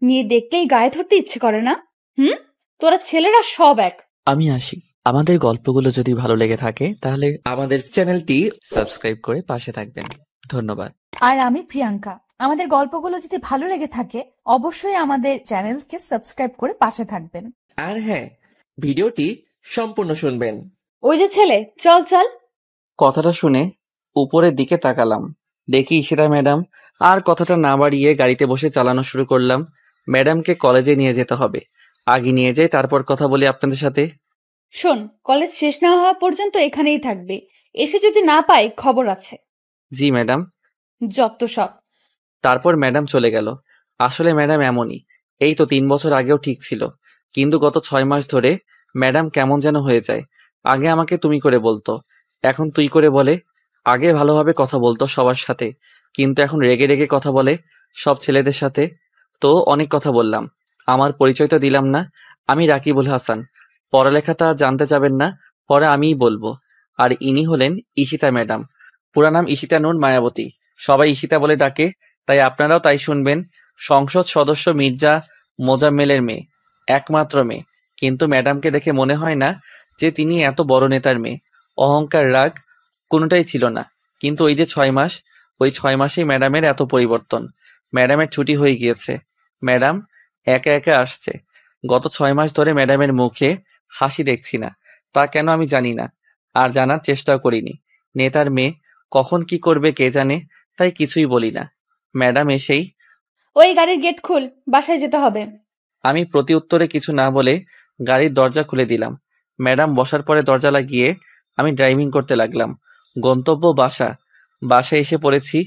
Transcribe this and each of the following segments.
মেয়ে দেখলেই গায়ে ধরতে ইচ্ছে করে না? হুম, তোরা ছেলেরা সব এক। আমি আসি। আমাদের গল্পগুলো যদি ভালো লেগে থাকে তাহলে আমাদের চ্যানেলটি সাবস্ক্রাইব করে পাশে থাকবেন। ধন্যবাদ। আর আমি প্রিয়াঙ্কা। আমাদের গল্পগুলো যদি ভালো লেগে থাকে অবশ্যই আমাদের চ্যানেলকে সাবস্ক্রাইব করে পাশে থাকবেন। আর হ্যাঁ, ভিডিওটি সম্পূর্ণ শুনবেন। ওই যে ছেলে, চল চল। কথাটা শুনে উপরের দিকে তাকালাম, দেখি ঈশিতা ম্যাডাম। আর কথাটা না বাড়িয়ে গাড়িতে বসে চালানো শুরু করলাম। ম্যাডামকে কলেজে নিয়ে যেতে হবে, আগে নিয়ে যাই তারপর কথা বলি আপনাদের সাথে। শোন, কলেজ শেষ না হওয়া পর্যন্ত এখানেই থাকবে। এসে যদি না পাই খবর আছে। জি ম্যাডাম। যত সব। তারপর ম্যাডাম চলে গেল। আসলে ম্যাডাম এমনই, এই তো 3 বছর আগেও ঠিক ছিল, কিন্তু গত 6 মাস ধরে ম্যাডাম কেমন যেন হয়ে যায়। আগে আমাকে তুমি করে বলতো, এখন তুই করে বলে। আগে ভালোভাবে কথা বলতো সবার সাথে, কিন্তু এখন রেগে রেগে কথা বলে সব ছেলেদের সাথে। তো অনেক কথা বললাম, আমার পরিচয় তো দিলাম না। আমি রাকিবুল হাসান। পড়ালেখাটা জানতে চাবেন না, পরে আমিই বলবো। আর ইনি হলেন ঈশিতা ম্যাডাম, পুরা নাম ঈশিতা নূর মায়াবতী। সবাই ঈশিতা বলে ডাকে, তাই আপনারাও তাই শুনবেন। সংসদ সদস্য মির্জা মোজাম্মেলের মেয়ে, একমাত্র মেয়ে। কিন্তু ম্যাডামকে দেখে মনে হয় না যে তিনি এত বড় নেতার মেয়ে। অহংকার, রাগ কোনোটাই ছিল না। কিন্তু ওই যে 6 মাস, ওই 6 মাসেই ম্যাডামের এত পরিবর্তন। ম্যাডামের ছুটি হয়ে গিয়েছে, ম্যাডাম একা একা আসছে। গত 6 মাস ধরে ম্যাডামের মুখে হাসি দেখছি না। তা কেন আমি জানি না, আর জানার চেষ্টাও করিনি। নেতার মেয়ে কখন কি করবে কে জানে, তাই কিছুই বলি না। ম্যাডাম এসেই ওই গাড়ির গেট খুল, বাসায় যেতে হবে। আমি প্রতি উত্তরে কিছু না বলে গাড়ির দরজা খুলে দিলাম। ম্যাডাম বসার পরে দরজা লাগিয়ে আমি ড্রাইভিং করতে লাগলাম। গন্তব্য বাসা। বাসায় এসে পড়েছি।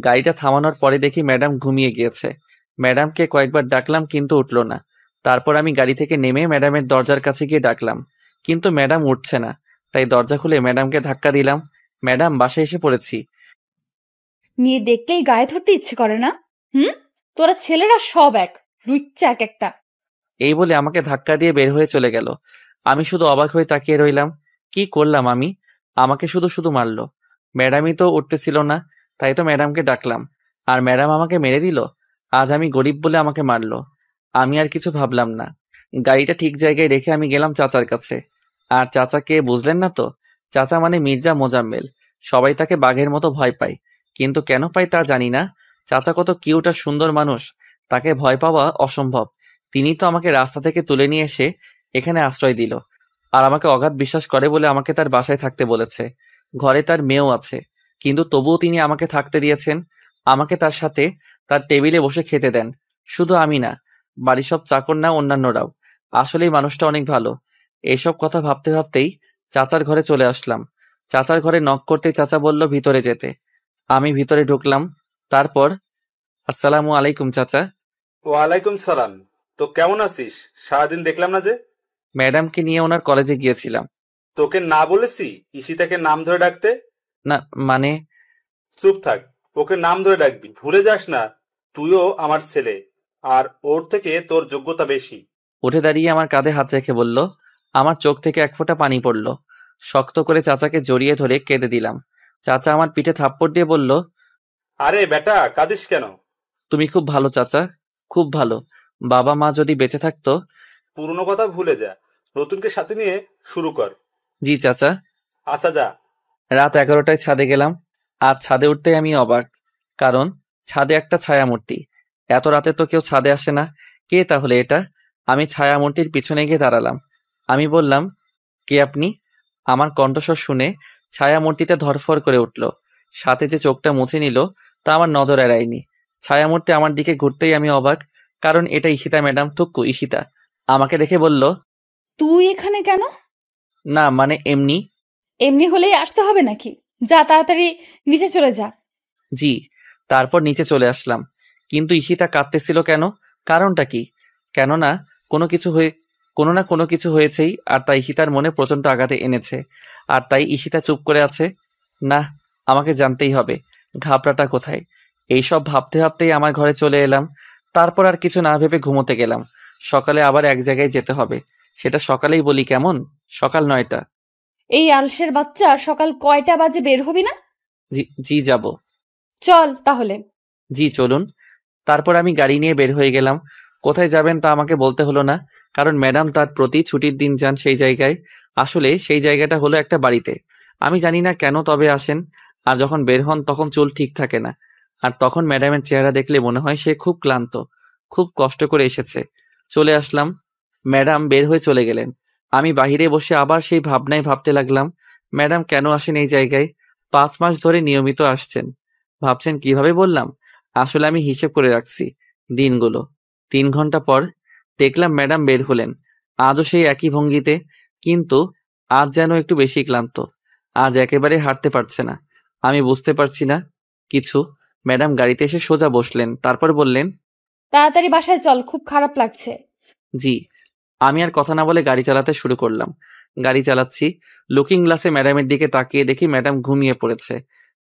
গাড়িটা থামানোর পরে দেখি ম্যাডাম ঘুমিয়ে গিয়েছে। ম্যাডামকে কয়েকবার ডাকলাম কিন্তু উঠল না। তারপর আমি গাড়ি থেকে নেমে ম্যাডামের দরজার কাছে গিয়ে ডাকলাম, কিন্তু ম্যাডাম উঠছে না। তাই দরজা খুলে ম্যাডামকে ধাক্কা দিলাম। ম্যাডাম, বাসায় এসে পড়েছি। মেয়ে দেখলেই গায়ে ধরতে ইচ্ছে করে না? হুম, তোরা ছেলেরা সব এক, লুচ্চা এক একটা। এই বলে আমাকে ধাক্কা দিয়ে বের হয়ে চলে গেল। আমি শুধু অবাক হয়ে তাকিয়ে রইলাম। কি করলাম আমি? আমাকে শুধু শুধু মারলো। ম্যাডামই তো উঠতেছিল না, তাই তো ম্যাডামকে ডাকলাম, আর ম্যাডাম আমাকে মেরে দিল। আজ আমি গরিব বলে আমাকে মারলো। আমি আর কিছু ভাবলাম না। গাড়িটা ঠিক জায়গায় রেখে আমি গেলাম চাচার কাছে। আর চাচাকে বুঝলেন না তো? চাচা মানে মির্জা মোজাম্মেল। সবাই তাকে বাঘের মতো ভয় পায়, কিন্তু কেন পায় তা জানি না। চাচা কত কিউট আর সুন্দর মানুষ, তাকে ভয় পাওয়া অসম্ভব। তিনি তো আমাকে রাস্তা থেকে তুলে নিয়ে এসে এখানে আশ্রয় দিল, আর আমাকে অগাধ বিশ্বাস করে বলে আমাকে তার বাসায় থাকতে বলেছে। ঘরে তার মেয়েও আছে, কিন্তু তবুও তিনি আমাকে থাকতে দিয়েছেন। আমাকে তার সাথে তার টেবিলে বসে খেতে দেন। শুধু আমি না, বাড়ির সব চাকর না, অন্যান্যরাও। আসলেই মানুষটা অনেক ভালো। এইসব কথা ভাবতে ভাবতেই চাচার ঘরে চলে আসলাম। চাচার ঘরে নক করতেই চাচা বলল ভিতরে যেতে। আমি ভিতরে ঢুকলাম। তারপর, আসসালামু আলাইকুম চাচা। ওয়ালাইকুম সালাম। তো কেমন আছিস? সারাদিন দেখলাম না যে। ম্যাডামকে নিয়ে ওনার কলেজে গিয়েছিলাম। তোকে না বলেছি ঈশিতাকে নাম ধরে ডাকতে? না মানে, চুপ থাক, ওকে নাম ধরে ডাকবি, ভুলে যাস না তুইও আমার ছেলে, আর ওর থেকে তোর যোগ্যতা বেশি। উঠে দাঁড়িয়ে আমার কাঁধে হাত রেখে বলল। আমার চোখ থেকে এক ফোঁটা পানি পড়ল। শক্ত করে চাচাকে জড়িয়ে ধরে কেঁদে দিলাম। চাচা আমার পিঠে থাপ্পড় দিয়ে বলল, আরে বেটা, কাঁদিস কেন? তুমি খুব ভালো চাচা, খুব ভালো। বাবা মা যদি বেঁচে থাকতো। পুরনো কথা ভুলে যা, নতুনকে সাথে নিয়ে শুরু কর। জি চাচা। আচ্ছা যা। রাত 11টায় ছাদে গেলাম। আজ ছাদে উঠতেই আমি অবাক, কারণ ছাদে একটা ছায়ামূর্তি। এত রাতে তো কেউ ছাদে আসে না। কে তাহলে এটা? আমি ছায়ামূর্তির পিছনে গিয়ে দাঁড়ালাম। আমি বললাম, কে আপনি? আমার কণ্ঠস্বর শুনে ছায়ামূর্তিটা ধরফর করে উঠল। সাথে যে চোখটা মুছে নিল তা আমার নজর এড়ায়নি। ছায়ামূর্তি আমার দিকে ঘুরতেই আমি অবাক, কারণ এটা ঈশিতা ম্যাডাম, থুক্কু ঈশিতা। আমাকে দেখে বলল, তুই এখানে কেন? না মানে এমনি। এমনি হলেই আসতে হবে নাকি? যা তাড়াতাড়ি নিচে চলে যা। জি। তারপর নিচে চলে আসলাম। কিন্তু ঈশিতা কাঁদতেছিল কেন? কারণটা কি? কেননা কোনো না কোনো কিছু হয়েছেই, আর তাই ঈশিতার মনে প্রচন্ড আঘাতে এনেছে। আর তাই ঈশিতা চুপ করে আছে। না, আমাকে জানতেই হবে ঘাবড়াটা কোথায়। এইসব ভাবতে ভাবতেই আমার ঘরে চলে এলাম। তারপর আর কিছু না ভেবে ঘুমোতে গেলাম। সকালে আবার এক জায়গায় যেতে হবে। সেটা সকালেই বলি কেমন? সকাল 9টা। এই আলসের বাচ্চা, সকাল কয়টা বাজে বের হবি না? জি জি যাব। চল তাহলে। জি চলুন। তারপর আমি গাড়ি নিয়ে বের হয়ে গেলাম। কোথায় যাবেন তা আমাকে বলতে হলো না, কারণ ম্যাডাম তার প্রতি ছুটির দিন যান সেই জায়গায়। আসলে সেই জায়গাটা হলো একটা বাড়িতে। আমি জানি না কেন তবে আসেন, আর যখন বের হন তখন চুল ঠিক থাকে না। আর তখন ম্যাডামের চেহারা দেখলে মনে হয় সে খুব ক্লান্ত, খুব কষ্ট করে এসেছে। চলে আসলাম। ম্যাডাম বের হয়ে চলে গেলেন। আমি বাহিরে বসে আবার সেই ভাবনায় ভাবতে লাগলাম, ম্যাডাম কেন আসেন এই জায়গায়? 5 মাস ধরে নিয়মিত আসছেন। ভাবছেন কিভাবে বললাম? আসলে আমি হিসেব করে রাখছি দিনগুলো। 3 ঘন্টা পর দেখলাম ম্যাডাম বের হলেন, আজও সেই একই ভঙ্গিতে, কিন্তু আজ যেন একটু বেশি ক্লান্ত। আজ একেবারে হাঁটতে পারছে না। আমি বুঝতে পারছি না কিছু। ম্যাডাম গাড়িতে এসে সোজা বসলেন, তারপর বললেন, তাড়াতাড়ি বাসায় চল, খুব খারাপ লাগছে। জি। আমি আর কথা না বলে গাড়ি চালাতে শুরু করলাম। গাড়ি চালাচ্ছি, লুকিং গ্লাসে ম্যাডামের দিকে তাকিয়ে দেখি ম্যাডাম ঘুমিয়ে পড়েছে।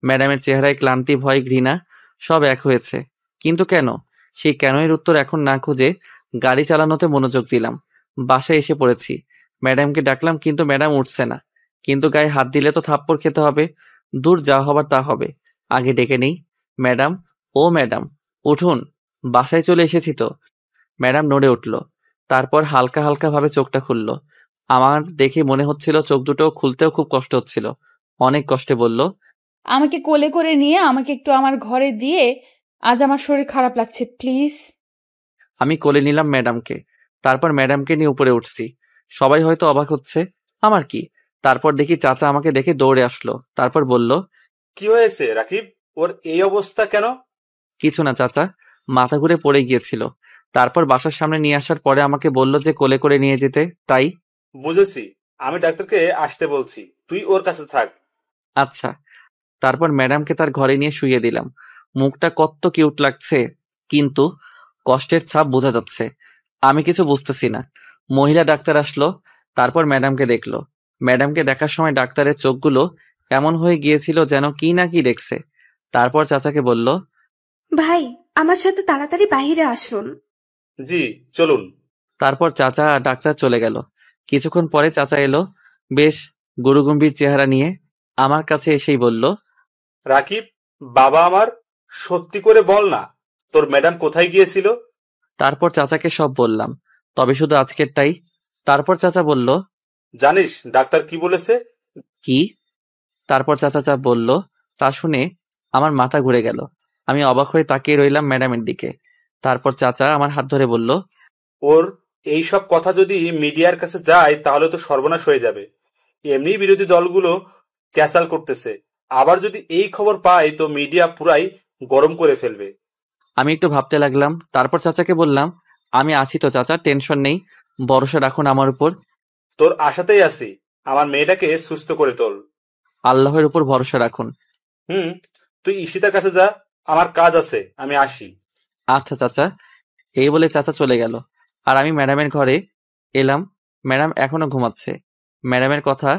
ম্যাডামের চেহারায় ক্লান্তি, ভয়, ঘৃণা সব এক হয়েছে। কিন্তু কেন? সেই কেনয়ের উত্তর এখন না খুঁজে গাড়ি চালানোতে মনোযোগ দিলাম। বাসায় এসে পড়েছি। ম্যাডামকে ডাকলাম, কিন্তু ম্যাডাম উঠছে না। কিন্তু গায়ে হাত দিলে তো থাপ্পড় খেতে হবে। দূর, যা হবার তা হবে। আগে ডেকে নেই। ম্যাডাম, ও ম্যাডাম, উঠুন, বাসায় চলে এসেছি তো। ম্যাডাম নড়ে উঠল, তারপর হালকা হালকা ভাবে চোখটা খুলল। আমার দেখে মনে হচ্ছিল চোখ দুটো খুলতেও খুব কষ্ট হচ্ছিল। অনেক কষ্টে বলল, আমাকে কোলে করে নিয়ে আমাকে একটু আমার ঘরে দিয়ে, আজ আমার শরীর খারাপ লাগছে, প্লিজ। আমি কোলে নিলাম ম্যাডামকে। তারপর ম্যাডামকে নিয়ে উপরে উঠছি। সবাই হয়তো অবাক হচ্ছে, আমার কি। তারপর দেখি চাচা আমাকে দেখে দৌড়ে আসলো, তারপর বলল, কি হয়েছে রাকিব, ওর এই অবস্থা কেন? কিছু না চাচা, মাথা ঘুরে পড়ে গিয়েছিল। তারপর বাসার সামনে নিয়ে আসার পরে আমাকে বলল যে কোলে করে নিয়ে যেতে, তাই। বুঝেছি, আমি ডাক্তারকে আসতে বলছি, তুই ওর কাছে থাক। আচ্ছা। তারপর ম্যাডামকে তার ঘরে নিয়ে শুইয়ে দিলাম। মুখটা কত কিউট লাগছে, কিন্তু কষ্টের ছাপ বোঝা যাচ্ছে। আমি কিছু বুঝতেছি না। মহিলা ডাক্তার আসলো, তারপর ম্যাডামকে দেখলো। ম্যাডামকে দেখার সময় ডাক্তারের চোখগুলো এমন হয়ে গিয়েছিল যেন কি না কি দেখছে। তারপর চাচাকে বলল, ভাই, আমার সাথে তাড়াতাড়ি বাহিরে আসুন। জি, চলুন। তারপর চাচা আর ডাক্তার চলে গেল। কিছুক্ষণ পরে চাচা এলো, বেশ গুরুগম্ভীর চেহারা নিয়ে। আমার কাছে এসেই বলল, রাকিব, বাবা আমার, সত্যি করে বল না, তোর ম্যাডাম কোথায় গিয়েছিল? তারপর চাচাকে সব বললাম, তবে শুধু আজকেরটাই। তারপর চাচা বলল, জানিস ডাক্তার কি বলেছে? কি? তারপর চাচা বলল, তা শুনে আমার মাথা ঘুরে গেল। আমি অবাক হয়ে তাকিয়ে রইলাম ম্যাডামের দিকে। তারপর চাচা আমার হাত ধরে বলল, ওর এই সব কথা যদি মিডিয়ার কাছে যায় তাহলে তো সর্বনাশ হয়ে যাবে। এমনি বিরোধী দলগুলো ক্যাসাল করতেছে, আবার যদি এই খবর পায় তো মিডিয়া পুরাই গরম করে ফেলবে। আমি একটু ভাবতে লাগলাম। তারপর চাচাকে বললাম, আমি আছি তো চাচা, টেনশন নেই, ভরসা রাখুন আমার উপর। তোর আশাতেই আছি, আমার মেয়েটাকে সুস্থ করে তোল। আল্লাহর উপর ভরসা রাখুন। হুম, তুই ঈশিতার কাছে যা, আমার কাজ আছে, আমি আসি। আচ্ছা চাচা। এই বলে চাচা চলে গেল। আর আমি ম্যাডামের ঘরে এলাম। ম্যাডাম এখনো ঘুমাচ্ছে। ম্যাডামের কথা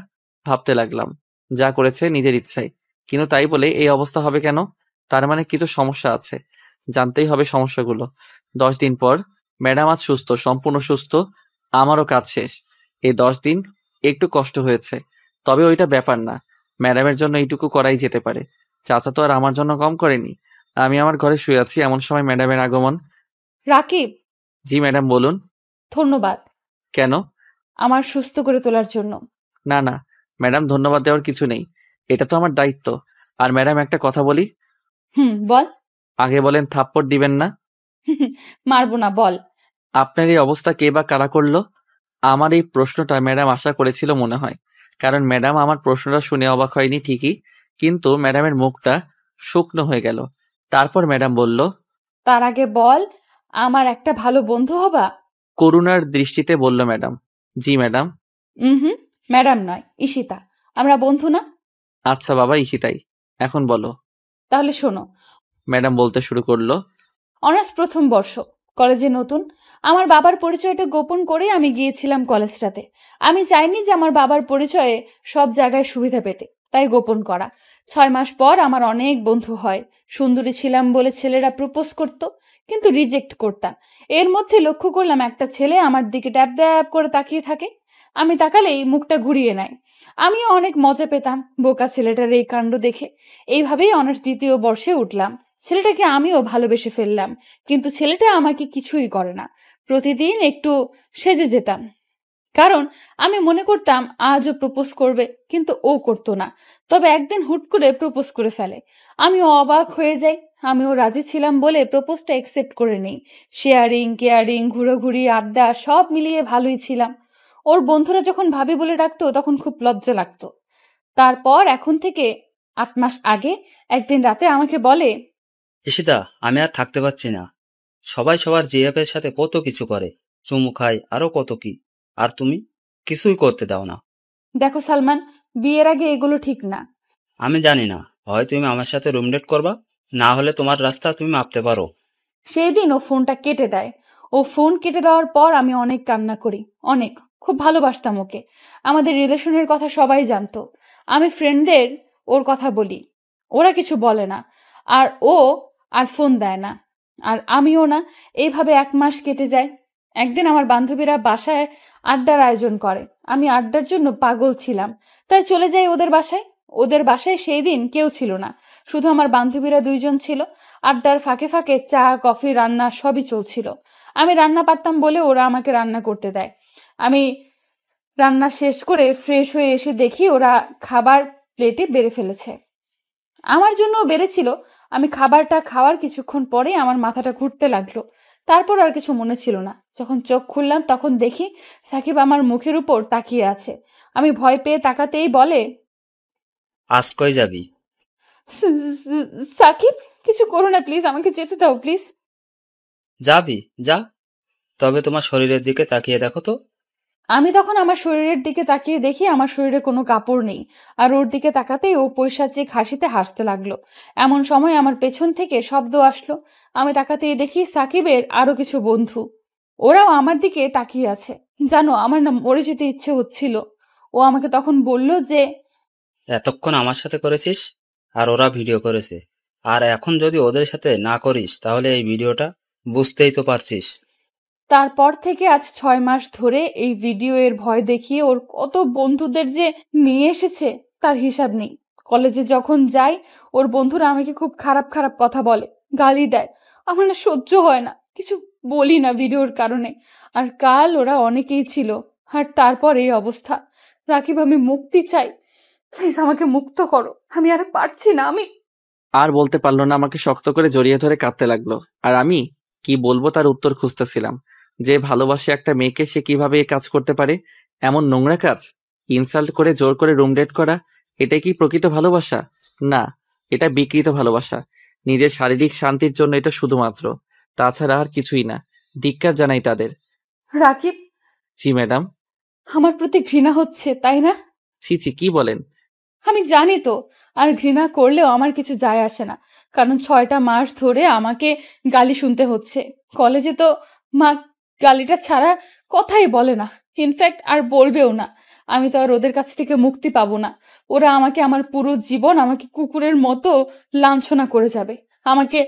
ভাবতে লাগলাম, যা করেছে নিজের ইচ্ছায়, কিন্তু তাই বলে এই অবস্থা হবে কেন? তার মানে কিছু সমস্যা আছে, জানতেই হবে সমস্যাগুলো। 10 দিন পর ম্যাডাম আজ সুস্থ, সম্পূর্ণ সুস্থ। আমারও কাজ শেষ। এই 10 দিন একটু কষ্ট হয়েছে, তবে ওইটা ব্যাপার না। ম্যাডামের জন্য এইটুকু করাই যেতে পারে। চাচা তো আর আমার জন্য কম করেনি। আমি আমার ঘরে শুয়ে আছি, এমন সময় ম্যাডামের আগমন। রাকিব, জি ম্যাডাম, বলুন। ধন্যবাদ কেন? আমার সুস্থ করে তোলার জন্য। না না ম্যাডাম, ধন্যবাদ দেওয়ার কিছু নেই, এটা তো আমার দায়িত্ব। আর ম্যাডাম একটা কথা বলি। বল। আগে বলেন, থাপ্পড় দিবেন না? মারবো না, বল। আপনার এই অবস্থা কে বা কারা করলো? আমার এই প্রশ্নটা ম্যাডাম আশা করেছিল মনে হয়, কারণ ম্যাডাম আমার প্রশ্নটা শুনে অবাক হয়নি ঠিকই, কিন্তু ম্যাডামের মুখটা শুকনো হয়ে গেল। তারপর ম্যাডাম বলল, তার আগে বল, আমার একটা ভালো বন্ধু হবা? করুণার দৃষ্টিতে বলল ম্যাডাম। জি ম্যাডাম। হুম, ম্যাডাম নয়, ঈশিতা। আমরা বন্ধু না? আচ্ছা বাবা, ইশিতাই, এখন বলো। তাহলে শোনো। ম্যাডাম বলতে শুরু করলো, অনার্স প্রথম বর্ষ, কলেজে নতুন। আমার বাবার পরিচয়টা গোপন করে আমি গিয়েছিলাম কলেজটাতে। আমি চাইনি যে আমার বাবার পরিচয়ে সব জায়গায় সুবিধা পেতে, তাই গোপন করা। 6 মাস পর আমার অনেক বন্ধু হয়। সুন্দরী ছিলাম বলে ছেলেরা প্রপোজ করত, কিন্তু রিজেক্ট করতাম। এর মধ্যে লক্ষ্য করলাম একটা ছেলে আমার দিকে ড্যাব ড্যাব করে তাকিয়ে থাকে। আমি তাকালেই মুখটা ঘুরিয়ে নেয়। আমিও অনেক মজা পেতাম বোকা ছেলেটার এই কাণ্ড দেখে। এইভাবেই অনার্স দ্বিতীয় বর্ষে উঠলাম। ছেলেটাকে আমিও ভালোবেসে ফেললাম, কিন্তু ছেলেটা আমাকে কিছুই করে না। প্রতিদিন একটু সেজে যেতাম, কারণ আমি মনে করতাম আজও প্রপোজ করবে, কিন্তু ও করতো না। তবে একদিন হুট করে প্রপোজ করে ফেলে। আমিও অবাক হয়ে যাই। আমিও রাজি ছিলাম বলে প্রপোজটা একসেপ্ট করে নেই। শেয়ারিং কেয়ারিং ঘুরোঘুরি আড্ডা সব মিলিয়ে ভালোই ছিলাম। ওর বন্ধুরা যখন ভাবি বলে ডাকতো তখন খুব লজ্জা লাগতো। তারপর এখন থেকে 8 মাস আগে একদিন রাতে আমাকে বলে, ঈশিতা, আমি আর থাকতে পারছি না। সবাই সবার জিএফের সাথে কত কিছু করে, চুমু খায়, আরো কত কি। আর তুমি কিছুই করতে দাও না। দেখো সালমান, বিয়ের আগে এগুলো ঠিক না। আমি জানি না, হয় তুমি আমার সাথে রুমডেট করবা, না হলে তোমার রাস্তা তুমি মাপতে পারো। সেই দিন ও ফোনটা কেটে দেয়। ও ফোন কেটে দেওয়ার পর আমি অনেক কান্না করি, অনেক। খুব ভালোবাসতাম ওকে। আমাদের রিলেশনের কথা সবাই জানতো। আমি ফ্রেন্ডদের ওর কথা বলি, ওরা কিছু বলে না। আর ও আর ফোন দেয় না, আর আমিও না। এইভাবে 1 মাস কেটে যায়। একদিন আমার বান্ধবীরা বাসায় আড্ডার আয়োজন করে। আমি আড্ডার জন্য পাগল ছিলাম, তাই চলে যাই ওদের বাসায়। ওদের বাসায় সেই দিন কেউ ছিল না, শুধু আমার বান্ধবীরা 2জন ছিল। আড্ডার ফাঁকে ফাঁকে চা কফি রান্না সবই চলছিল। আমি রান্না পারতাম বলে ওরা আমাকে রান্না করতে দেয়। আমি রান্না শেষ করে ফ্রেশ হয়ে এসে দেখি ওরা খাবার প্লেটে বেড়ে ফেলেছে। আমার জন্যও বেড়েছিল। আমি খাবারটা খাওয়ার কিছুক্ষণ পরে আমার মাথাটা ঘুরতে লাগলো। তারপর আর কিছু মনে ছিল না। যখন চোখ খুললাম তখন দেখি সাকিব আমার মুখের উপর তাকিয়ে আছে। আমি ভয় পেয়ে তাকাতেই বলে, আজ কই যাবি? সাকিব, কিছু করো না প্লিজ, আমাকে যেতে দাও প্লিজ। যাবি, যা। তবে তোমার শরীরের দিকে তাকিয়ে দেখো তো। আমি তখন আমার শরীরের দিকে তাকিয়ে দেখি আমার শরীরে কোনো কাপড় নেই। আর ওর দিকে তাকাতেই ও পৈশাচিক হাসিতে হাসতে লাগলো। এমন সময় আমার পেছন থেকে শব্দ আসলো। আমি তাকাতেই দেখি সাকিবের আরো কিছু বন্ধু। ওরাও আমার দিকে তাকিয়ে আছে। জানো, আমার না মরে যেতে ইচ্ছে হচ্ছিল। ও আমাকে তখন বলল যে, এতক্ষণ আমার সাথে করেছিস, আর ওরা ভিডিও করেছে। আর এখন যদি ওদের সাথে না করিস তাহলে এই ভিডিওটা বুঝতেই তো পারছিস। তারপর থেকে আজ 6 মাস ধরে এই ভিডিও এর ভয় দেখিয়ে ওর কত বন্ধুদের যে নিয়ে এসেছে তার হিসাব নেই। কলেজে যখন যাই ওর বন্ধুরা আমাকে খুব খারাপ খারাপ কথা বলে, গালি দেয়। আমার না সহ্য হয় না, কিছু বলি না ভিডিওর কারণে। আর কাল ওরা অনেকেই ছিল, আর তারপর এই অবস্থা। রাকিব, আমি মুক্তি চাই, প্লিজ আমাকে মুক্ত করো। আমি আর পারছি না। আমি আর বলতে পারলো না, আমাকে শক্ত করে জড়িয়ে ধরে কাঁদতে লাগলো। আর আমি কি বলবো তার উত্তর খুঁজতেছিলাম। যে ভালোবাসে একটা মেয়েকে সে কিভাবে এই কাজ করতে পারে, এমন নোংরা কাজ। ইনসাল্ট করে জোর করে রুম ডেট করা, এটাই কি প্রকৃত ভালোবাসা? না, এটা বিকৃত ভালোবাসা। নিজের শারীরিক শান্তির জন্য এটা শুধুমাত্র, তাছাড়া আর কিছুই না। ধিক্কার জানাই তাদের। রাকিব, জি ম্যাডাম। আমার প্রতি ঘৃণা হচ্ছে তাই না? ছি ছি, কি বলেন? আমি জানি তো। আর ঘৃণা করলেও আমার কিছু যায় আসে না, কারণ 6টা মাস ধরে আমাকে গালি শুনতে হচ্ছে। কলেজে তো মা গালিটা ছাড়া কথাই বলে না, ইনফ্যাক্ট আর বলবেও না। আমি তো আর ওদের কাছ থেকে মুক্তি পাবো না। ওরা আমাকে আমার পুরো জীবন আমাকে কুকুরের মতো লাঞ্ছনা করে যাবে, আমাকে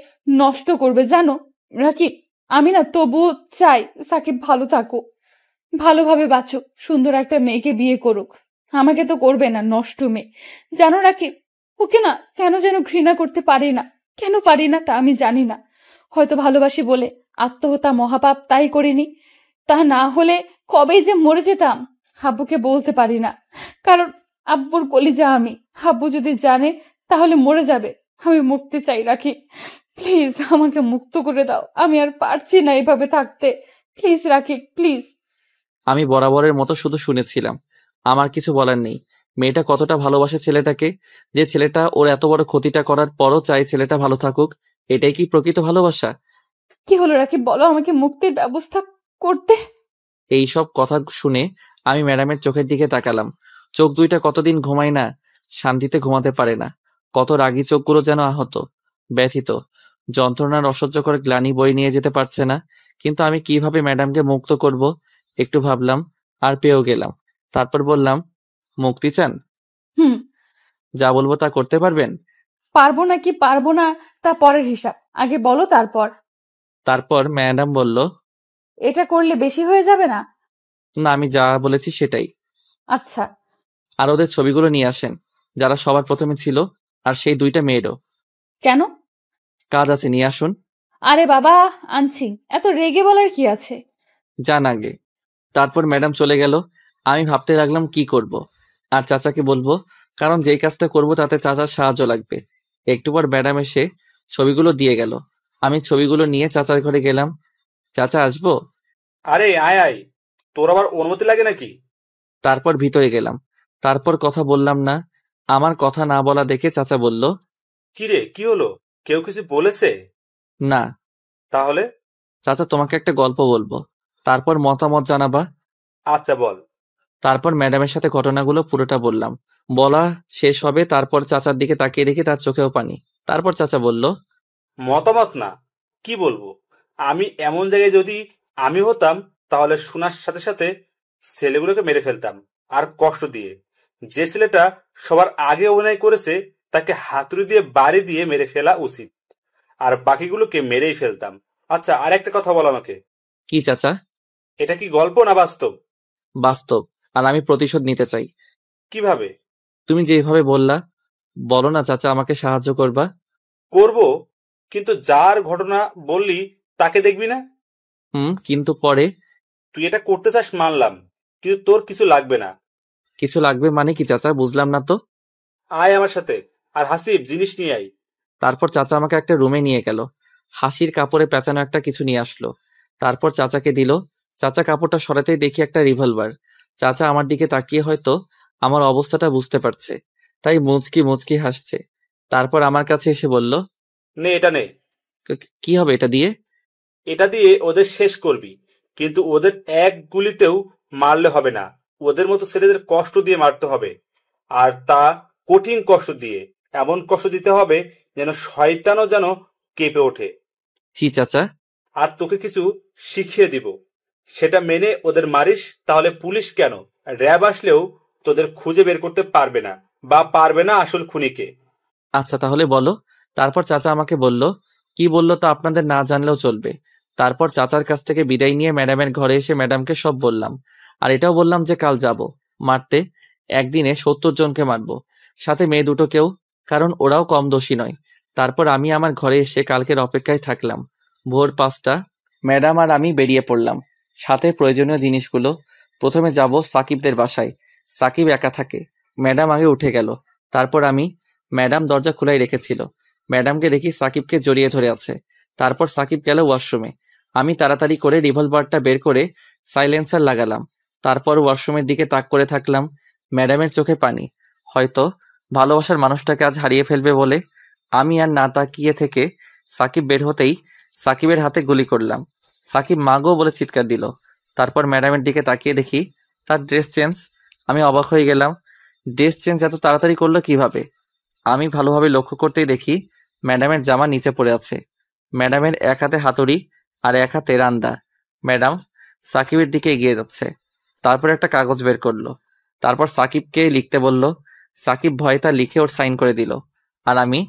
নষ্ট করবে। জানো রাকিব, আমি না তবুও চাই সাকিব ভালো থাকুক, ভালোভাবে বাঁচুক, সুন্দর একটা মেয়েকে বিয়ে করুক। আমাকে তো করবে না, নষ্ট মেয়ে। জানো রাকিব, ওকে না কেন যেন ঘৃণা করতে পারি না। কেন পারি না তা আমি জানি না। হয়তো ভালোবাসি বলে। আত্মহত্যা মহাপাপ, তাই করিনি। তা না হলে কবেই যে মরে যেতাম। আব্বুকে বলতে পারি না, কারণ আব্বুর কলিজা আমি। আব্বু যদি জানে তাহলে মরে যাবে। আমি মুক্তি চাই রাকিব, প্লিজ আমাকে মুক্ত করে দাও। আমি আর পারছি না এভাবে থাকতে। Please Rakib, please. আমি বরাবরের মতো শুধু শুনেছিলাম, আমার কিছু বলার নেই। মেয়েটা কতটা ভালোবাসে ছেলেটাকে, যে ছেলেটা ওর এত বড় ক্ষতিটা করার পরও চাই ছেলেটা ভালো থাকুক। এটাই কি প্রকৃত ভালোবাসা? কি হলো রাকিব, বলো, আমাকে মুক্তির ব্যবস্থা করতে। এই সব কথা শুনে আমি ম্যাডামের চোখের দিকে তাকালাম। চোখ দুইটা কতদিন ঘুমায় না, শান্তিতে ঘুমাতে পারে না। কত রাগী চোখগুলো যেন আহত, ব্যথিত, যন্ত্রণার অসহ্যকর গ্লানি বয়ে নিয়ে যেতে পারছে না। কিন্তু আমি কিভাবে ম্যাডামকে মুক্ত করব একটু ভাবলাম, আর পেয়েও গেলাম। তারপর বললাম, মুক্তি চান? হুম। যা বলবো তা করতে পারবেন? পারবো না কি পারবো না তা পরের হিসাব, আগে বলো তারপর। তারপর ম্যাডাম বলল, এটা করলে বেশি হয়ে যাবে না? না, আমি যা বলেছি সেটাই। আচ্ছা। আর ওদের ছবিগুলো নিয়ে আসেন, যারা সবার প্রথমে ছিল, আর সেই 2টা মেয়েরও। কেন? কাজ আছে, নিয়ে আসুন। আরে বাবা, আনছি, এত রেগে বলার কি আছে? যান আগে। তারপর ম্যাডাম চলে গেল। আমি ভাবতে লাগলাম কি করব, আর চাচাকে বলবো, কারণ যেই কাজটা করব তাতে চাচার সাহায্য লাগবে। একটু পর ম্যাডাম এসে ছবিগুলো দিয়ে গেল। আমি ছবিগুলো নিয়ে চাচার ঘরে গেলাম। চাচা, আসবো? আরে আয় আয়, তোর আবার অনুমতি লাগে নাকি? তারপর ভিতরে গেলাম। তারপর কথা বললাম না। আমার কথা না বলা দেখে চাচা বলল, কি রে, কি হলো? কেউ কিছু বলেছে? না। তাহলে? চাচা, তোমাকে একটা গল্প বলবো, তারপর মতামত জানাবা। আচ্ছা বল। তারপর ম্যাডামের সাথে ঘটনাগুলো পুরোটা বললাম। বলা শেষ হবে, তারপর চাচার দিকে তাকিয়ে দেখি তার চোখেও পানি। তারপর চাচা বলল, মতামত না, কি বলবো? আমি এমন জায়গায় যদি আমি হতাম, তাহলে শোনার সাথে সাথে ছেলেগুলোকে মেরে ফেলতাম, আর কষ্ট দিয়ে। যে ছেলেটা সবার আগে অভিনয় করেছে তাকে হাতুড়ি দিয়ে বাড়ি দিয়ে মেরে ফেলা উচিত, আর বাকিগুলোকে মেরেই ফেলতাম। আচ্ছা, আর একটা কথা বল আমাকে, কি চাচা? এটা কি গল্প না বাস্তব? বাস্তব, আর আমি প্রতিশোধ নিতে চাই। কিভাবে? তুমি যেভাবে বললা, বলো না চাচা, আমাকে সাহায্য করবা। করব, কিন্তু যার ঘটনা বললি তাকে দেখবি না। কিন্তু পরে? তুই এটা করতে চাস মানলাম, কিন্তু তোর কিছু লাগবে না। কিছু লাগবে মানে কি চাচা, বুঝলাম না তো। আয় আমার সাথে, আর হাসিব জিনিস নিয়ে আয়। তারপর চাচা আমাকে একটা রুমে নিয়ে গেল। হাসির কাপড়ে পেঁচানো একটা কিছু নিয়ে আসলো। তারপর চাচাকে দিল। চাচা কাপড়টা সরাতেই দেখি একটা রিভলভার। চাচা আমার দিকে তাকিয়ে হয়তো আমার অবস্থাটা বুঝতে পারছে, তাই মুচকি মুচকি হাসছে। তারপর আমার কাছে এসে বলল, নে এটা নে। কি হবে এটা দিয়ে?" এটা দিয়ে ওদের শেষ করবি, কিন্তু ওদের এক গুলিতেও মারলে হবে না। ওদের মতো ছেলেদের কষ্ট দিয়ে মারতে হবে, আর তা কঠিন কষ্ট দিয়ে। এমন কষ্ট দিতে হবে যেন শয়তানও যেন কেঁপে ওঠে। "ছি চাচা।" আর তোকে কিছু শিখিয়ে দিব, সেটা মেনে ওদের মারিস, তাহলে পুলিশ কেন, র্যাব আসলেও তোদের খুঁজে বের করতে পারবে না, বা পারবে না আসল খুনিকে। "আচ্ছা তাহলে বলো।" তারপর চাচা আমাকে বলল, কি বললো তা আপনাদের না জানলেও চলবে। তারপর চাচার কাছ থেকে বিদায় নিয়ে ম্যাডামের ঘরে এসে ম্যাডামকে সব বললাম। আর এটাও বললাম যে কাল যাব মারতে, একদিনে 70 জনকে মারবো, সাথে মেয়ে দুটোকেও, কারণ ওরাও কম দোষী নয়। তারপর আমি আমার ঘরে এসে কালকের অপেক্ষায় থাকলাম। ভোর 5টা ম্যাডাম আর আমি বেরিয়ে পড়লাম, সাথে প্রয়োজনীয় জিনিসগুলো। প্রথমে যাব সাকিবদের বাসায়। সাকিব একা থাকে। ম্যাডাম আগে উঠে গেল। তারপর আমি, ম্যাডাম দরজা খোলাই রেখেছিল। ম্যাডামকে দেখি সাকিবকে জড়িয়ে ধরে আছে। তারপর সাকিব গেল ওয়াশরুমে। আমি তাড়াতাড়ি করে রিভলভারটা বের করে সাইলেন্সার লাগালাম। তারপর ওয়াশরুমের দিকে তাক করে থাকলাম। ম্যাডামের চোখে পানি। হয়তো ভালোবাসার মানুষটাকে আজ হারিয়ে ফেলবে বলে। আমি আর না তাকিয়ে থেকে সাকিব বের হতেই সাকিবের হাতে গুলি করলাম। সাকিব মাগো বলে চিৎকার দিল। তারপর ম্যাডামের দিকে তাকিয়ে দেখি তার ড্রেস চেঞ্জ। আমি অবাক হয়ে গেলাম, ড্রেস চেঞ্জ এত তাড়াতাড়ি করলো কিভাবে? আমি ভালোভাবে লক্ষ্য করতেই দেখি ম্যাডামের জামা নিচে পড়ে আছে। ম্যাডামের এক হাতে হাতুড়ি আর এক হাতে রান্দা। ম্যাডাম সাকিবের দিকে এগিয়ে যাচ্ছে। তারপর একটা কাগজ বের করলো। তারপর সাকিবকে লিখতে বলল। সাকিব ভয়ে তা লিখে ওর সাইন করে দিল। আর আমি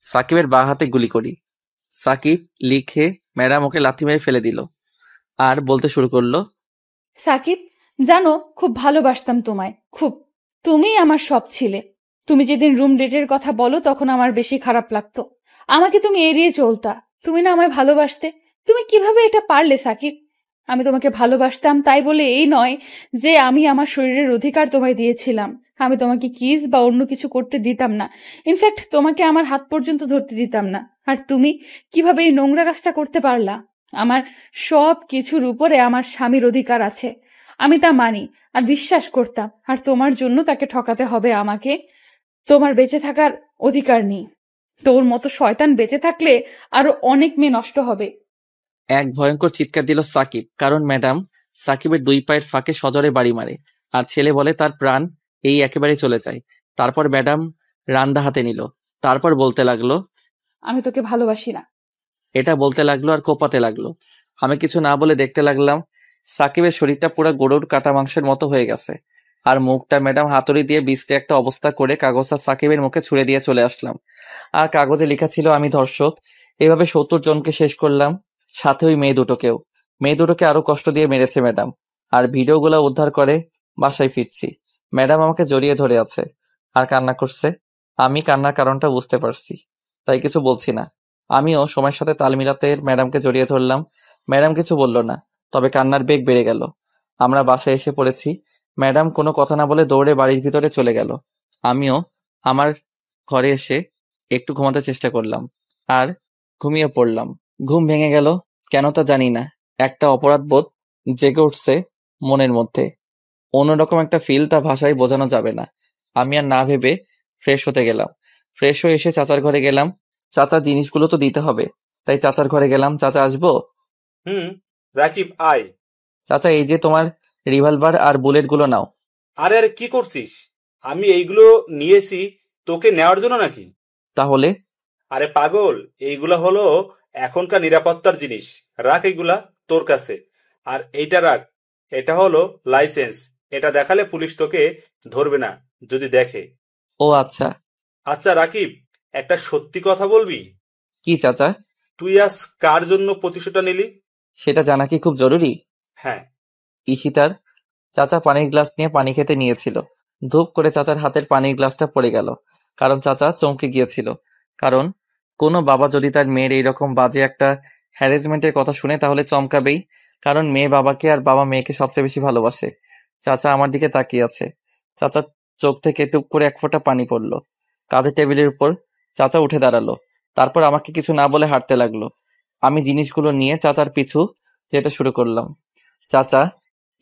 সাকিবের বাঁ হাতে গুলি করি। সাকিব লিখে ম্যাডাম ওকে লাথি মেরে ফেলে দিল আর বলতে শুরু করলো, সাকিব, জানো খুব ভালোবাসতাম তোমায়, খুব। তুমিই আমার সব ছিলে। তুমি যেদিন রুম ডেটের কথা বলো তখন আমার বেশি খারাপ লাগতো। আমাকে তুমি এড়িয়ে চলতা। তুমি না আমায় ভালোবাসতে। তুমি কিভাবে এটা পারলে সাকিব? আমি তোমাকে ভালোবাসতাম, তাই বলে এই নয় যে আমি আমার শরীরের অধিকার তোমায় দিয়েছিলাম। আমি তোমাকে কিস বা অন্য কিছু করতে দিতাম না। ইনফ্যাক্ট তোমাকে আমার হাত পর্যন্ত ধরতে দিতাম না। আর তুমি কিভাবে এই নোংরা কাজটা করতে পারলা? আমার সব কিছুর উপরে আমার স্বামীর অধিকার আছে, আমি তা মানি আর বিশ্বাস করতাম। আর তোমার জন্য তাকে ঠকাতে হবে আমাকে? তোমার বেঁচে থাকার অধিকার নেই। তোর মতো শয়তান বেঁচে থাকলে আরো অনেক মেয়ে নষ্ট হবে। এক ভয়ঙ্কর চিৎকার দিল সাকিব, কারণ ম্যাডাম সাকিবের 2 পায়ের ফাঁকে সজোরে বাড়ি মারে। আর ছেলে বলে তার প্রাণ এই একেবারে চলে যায়। তারপর ম্যাডাম রান্দা হাতে নিল। তারপর বলতে লাগলো, আমি তোকে ভালোবাসি না। এটা বলতে লাগলো আর কোপাতে লাগলো। আমি কিছু না বলে দেখতে লাগলাম। সাকিবের শরীরটা পুরো গরুর কাটা মাংসের মতো হয়ে গেছে। আর মুখটা ম্যাডাম হাতুড়ি দিয়ে বিস্টে একটা অবস্থা করে কাগজটা সাকিবের মুখে ছুঁড়ে দিয়ে চলে আসলাম। আর কাগজে লেখা ছিল আমি ধর্ষক। এভাবে 70 জনকে শেষ করলাম, সাথে ওই মেয়ে দুটোকেও। মেয়ে দুটোকে আরো কষ্ট দিয়ে মেরেছে ম্যাডাম। আর ভিডিওগুলো উদ্ধার করে বাসায় ফিরছি। ম্যাডাম আমাকে জড়িয়ে ধরে আছে আর কান্না করছে। আমি কান্নার কারণটা বুঝতে পারছি, তাই কিছু বলছি না। আমিও সময়ের সাথে তাল মিলাতে ম্যাডামকে জড়িয়ে ধরলাম। ম্যাডাম কিছু বলল না, তবে কান্নার বেগ বেড়ে গেল। আমরা বাসায় এসে পড়েছি। ম্যাডাম কোনো কথা না বলে দৌড়ে বাড়ির ভিতরে চলে গেল। আমিও আমার ঘরে এসে একটু ঘুমাতে চেষ্টা করলাম, আর ঘুমিয়ে পড়লাম। ঘুম ভেঙে গেল কেন তা জানি না। একটা অপরাধবোধ জেগে উঠছে মনের মধ্যে, অন্যরকম একটা ফিল, তা ভাষায় বোঝানো যাবে না। আমি আর না ভেবে ফ্রেশ হতে গেলাম। ফ্রেশ হয়ে এসে চাচার ঘরে গেলাম। চাচার জিনিসগুলো তো দিতে হবে, তাই চাচার ঘরে গেলাম। চাচা, আসবো? রাকিব, আয়। চাচা, এই যে তোমার রিভলভার আর বুলেটগুলো নাও। আরে আরে, কি করছিস? আমি এইগুলো নিয়েছি তোকে নেওয়ার জন্য নাকি? তাহলে? আরে পাগল, এইগুলা হলো এখনকার নিরাপত্তার জিনিস। রাখ এগুলা তোর কাছে। আর এইটা রাখ, এটা হলো লাইসেন্স। এটা দেখালে পুলিশ তোকে ধরবে না যদি দেখে। ও আচ্ছা। আচ্ছা রাকিব, একটা সত্যি কথা বলবি? কি চাচা? তুই আজ কার জন্য প্রতিশোধটা নিলি? সেটা জানা কি খুব জরুরি? হ্যাঁ। ঈশিতার। চাচা পানির গ্লাস নিয়ে পানি খেতে নিয়েছিল। ধূপ করে চাচার হাতের পানির গ্লাসটা পড়ে গেল। কারণ চাচা চমকে গিয়েছিল। কারণ কোনো বাবা যদি তার মেয়ের এইরকম বাজে একটা হ্যারাসমেন্টের কথা শুনে তাহলে চমকাবেই। কারণ মেয়ে বাবাকে আর বাবা মেয়েকে সবচেয়ে বেশি ভালোবাসে। চাচা আমার দিকে তাকিয়ে আছে। চাচার চোখ থেকে টুপ করে এক ফোঁটা পানি পড়ল। কাজের টেবিলের উপর চাচা উঠে দাঁড়ালো। তারপর আমাকে কিছু না বলে হাঁটতে লাগলো। আমি জিনিসগুলো নিয়ে চাচার পিছু যেতে শুরু করলাম। চাচা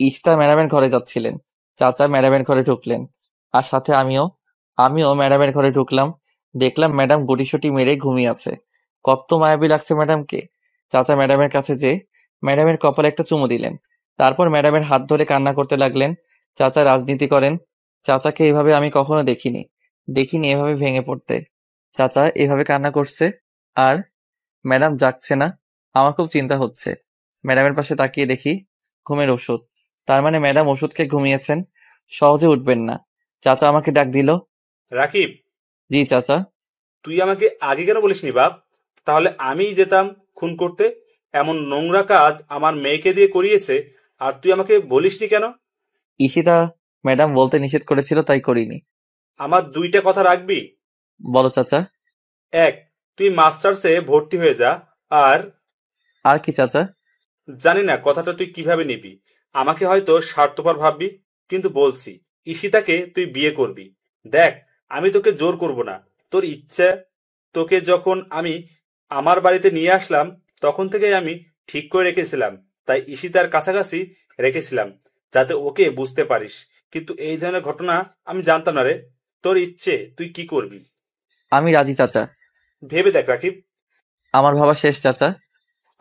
ইশতা ম্যাডামের ঘরে যাচ্ছিলেন। চাচা ম্যাডামের ঘরে ঢুকলেন, আর সাথে আমিও ম্যাডামের ঘরে ঢুকলাম। দেখলাম ম্যাডাম গুটিসুটি মেরে ঘুমিয়ে আছে। কত মায়াবী লাগছে ম্যাডামকে। চাচা ম্যাডামের কাছে যে ম্যাডামের কপালে একটা চুমু দিলেন। তারপর ম্যাডামের হাত ধরে কান্না করতে লাগলেন। চাচা রাজনীতি করেন। চাচাকে এভাবে আমি কখনো দেখিনি এভাবে ভেঙে পড়তে। চাচা এভাবে কান্না করছে, আর ম্যাডাম জাগছে না। আমার খুব চিন্তা হচ্ছে। ম্যাডামের পাশে তাকিয়ে দেখি ঘুমের ওষুধ। তার মানে ম্যাডাম ওষুধকে ঘুমিয়েছেন, সহজে উঠবেন না। চাচা আমাকে ডাক দিল। রাকিব, জি চাচা। তুই আমাকে আগে কেন বলিসনি বাপ? তাহলে আমিই যেতাম খুন করতে। এমন নোংরা কাজ আমার মেয়েকে দিয়ে করিয়েছে, আর তুই আমাকে বলিসনি কেন? ঈশিতা ম্যাডাম বলতে নিষেধ করেছিল, তাই করিনি। আমার দুইটা কথা রাখবি। বলো চাচা। এক, তুই মাস্টার্সে ভর্তি হয়ে যা। আর আর কি চাচা? জানি না কথাটা তুই কিভাবে নিবি, আমাকে হয়তো স্বার্থপর ভাববি, কিন্তু বলছি ঈশিতাকে তুই বিয়ে করবি। দেখ, আমি তোকে জোর করব না, তোর ইচ্ছা। তোকে যখন আমি আমার বাড়িতে নিয়ে আসলাম তখন থেকেই আমি ঠিক করে রেখেছিলাম, তাই ঈশিতার কাছাকাছি রেখেছিলাম যাতে ওকে বুঝতে পারিস। কিন্তু এই ধরনের ঘটনা আমি জানতাম না রে। তোর ইচ্ছে, তুই কি করবি? আমি রাজি চাচা। ভেবে দেখ রাকিব। আমার ভাবা শেষ চাচা।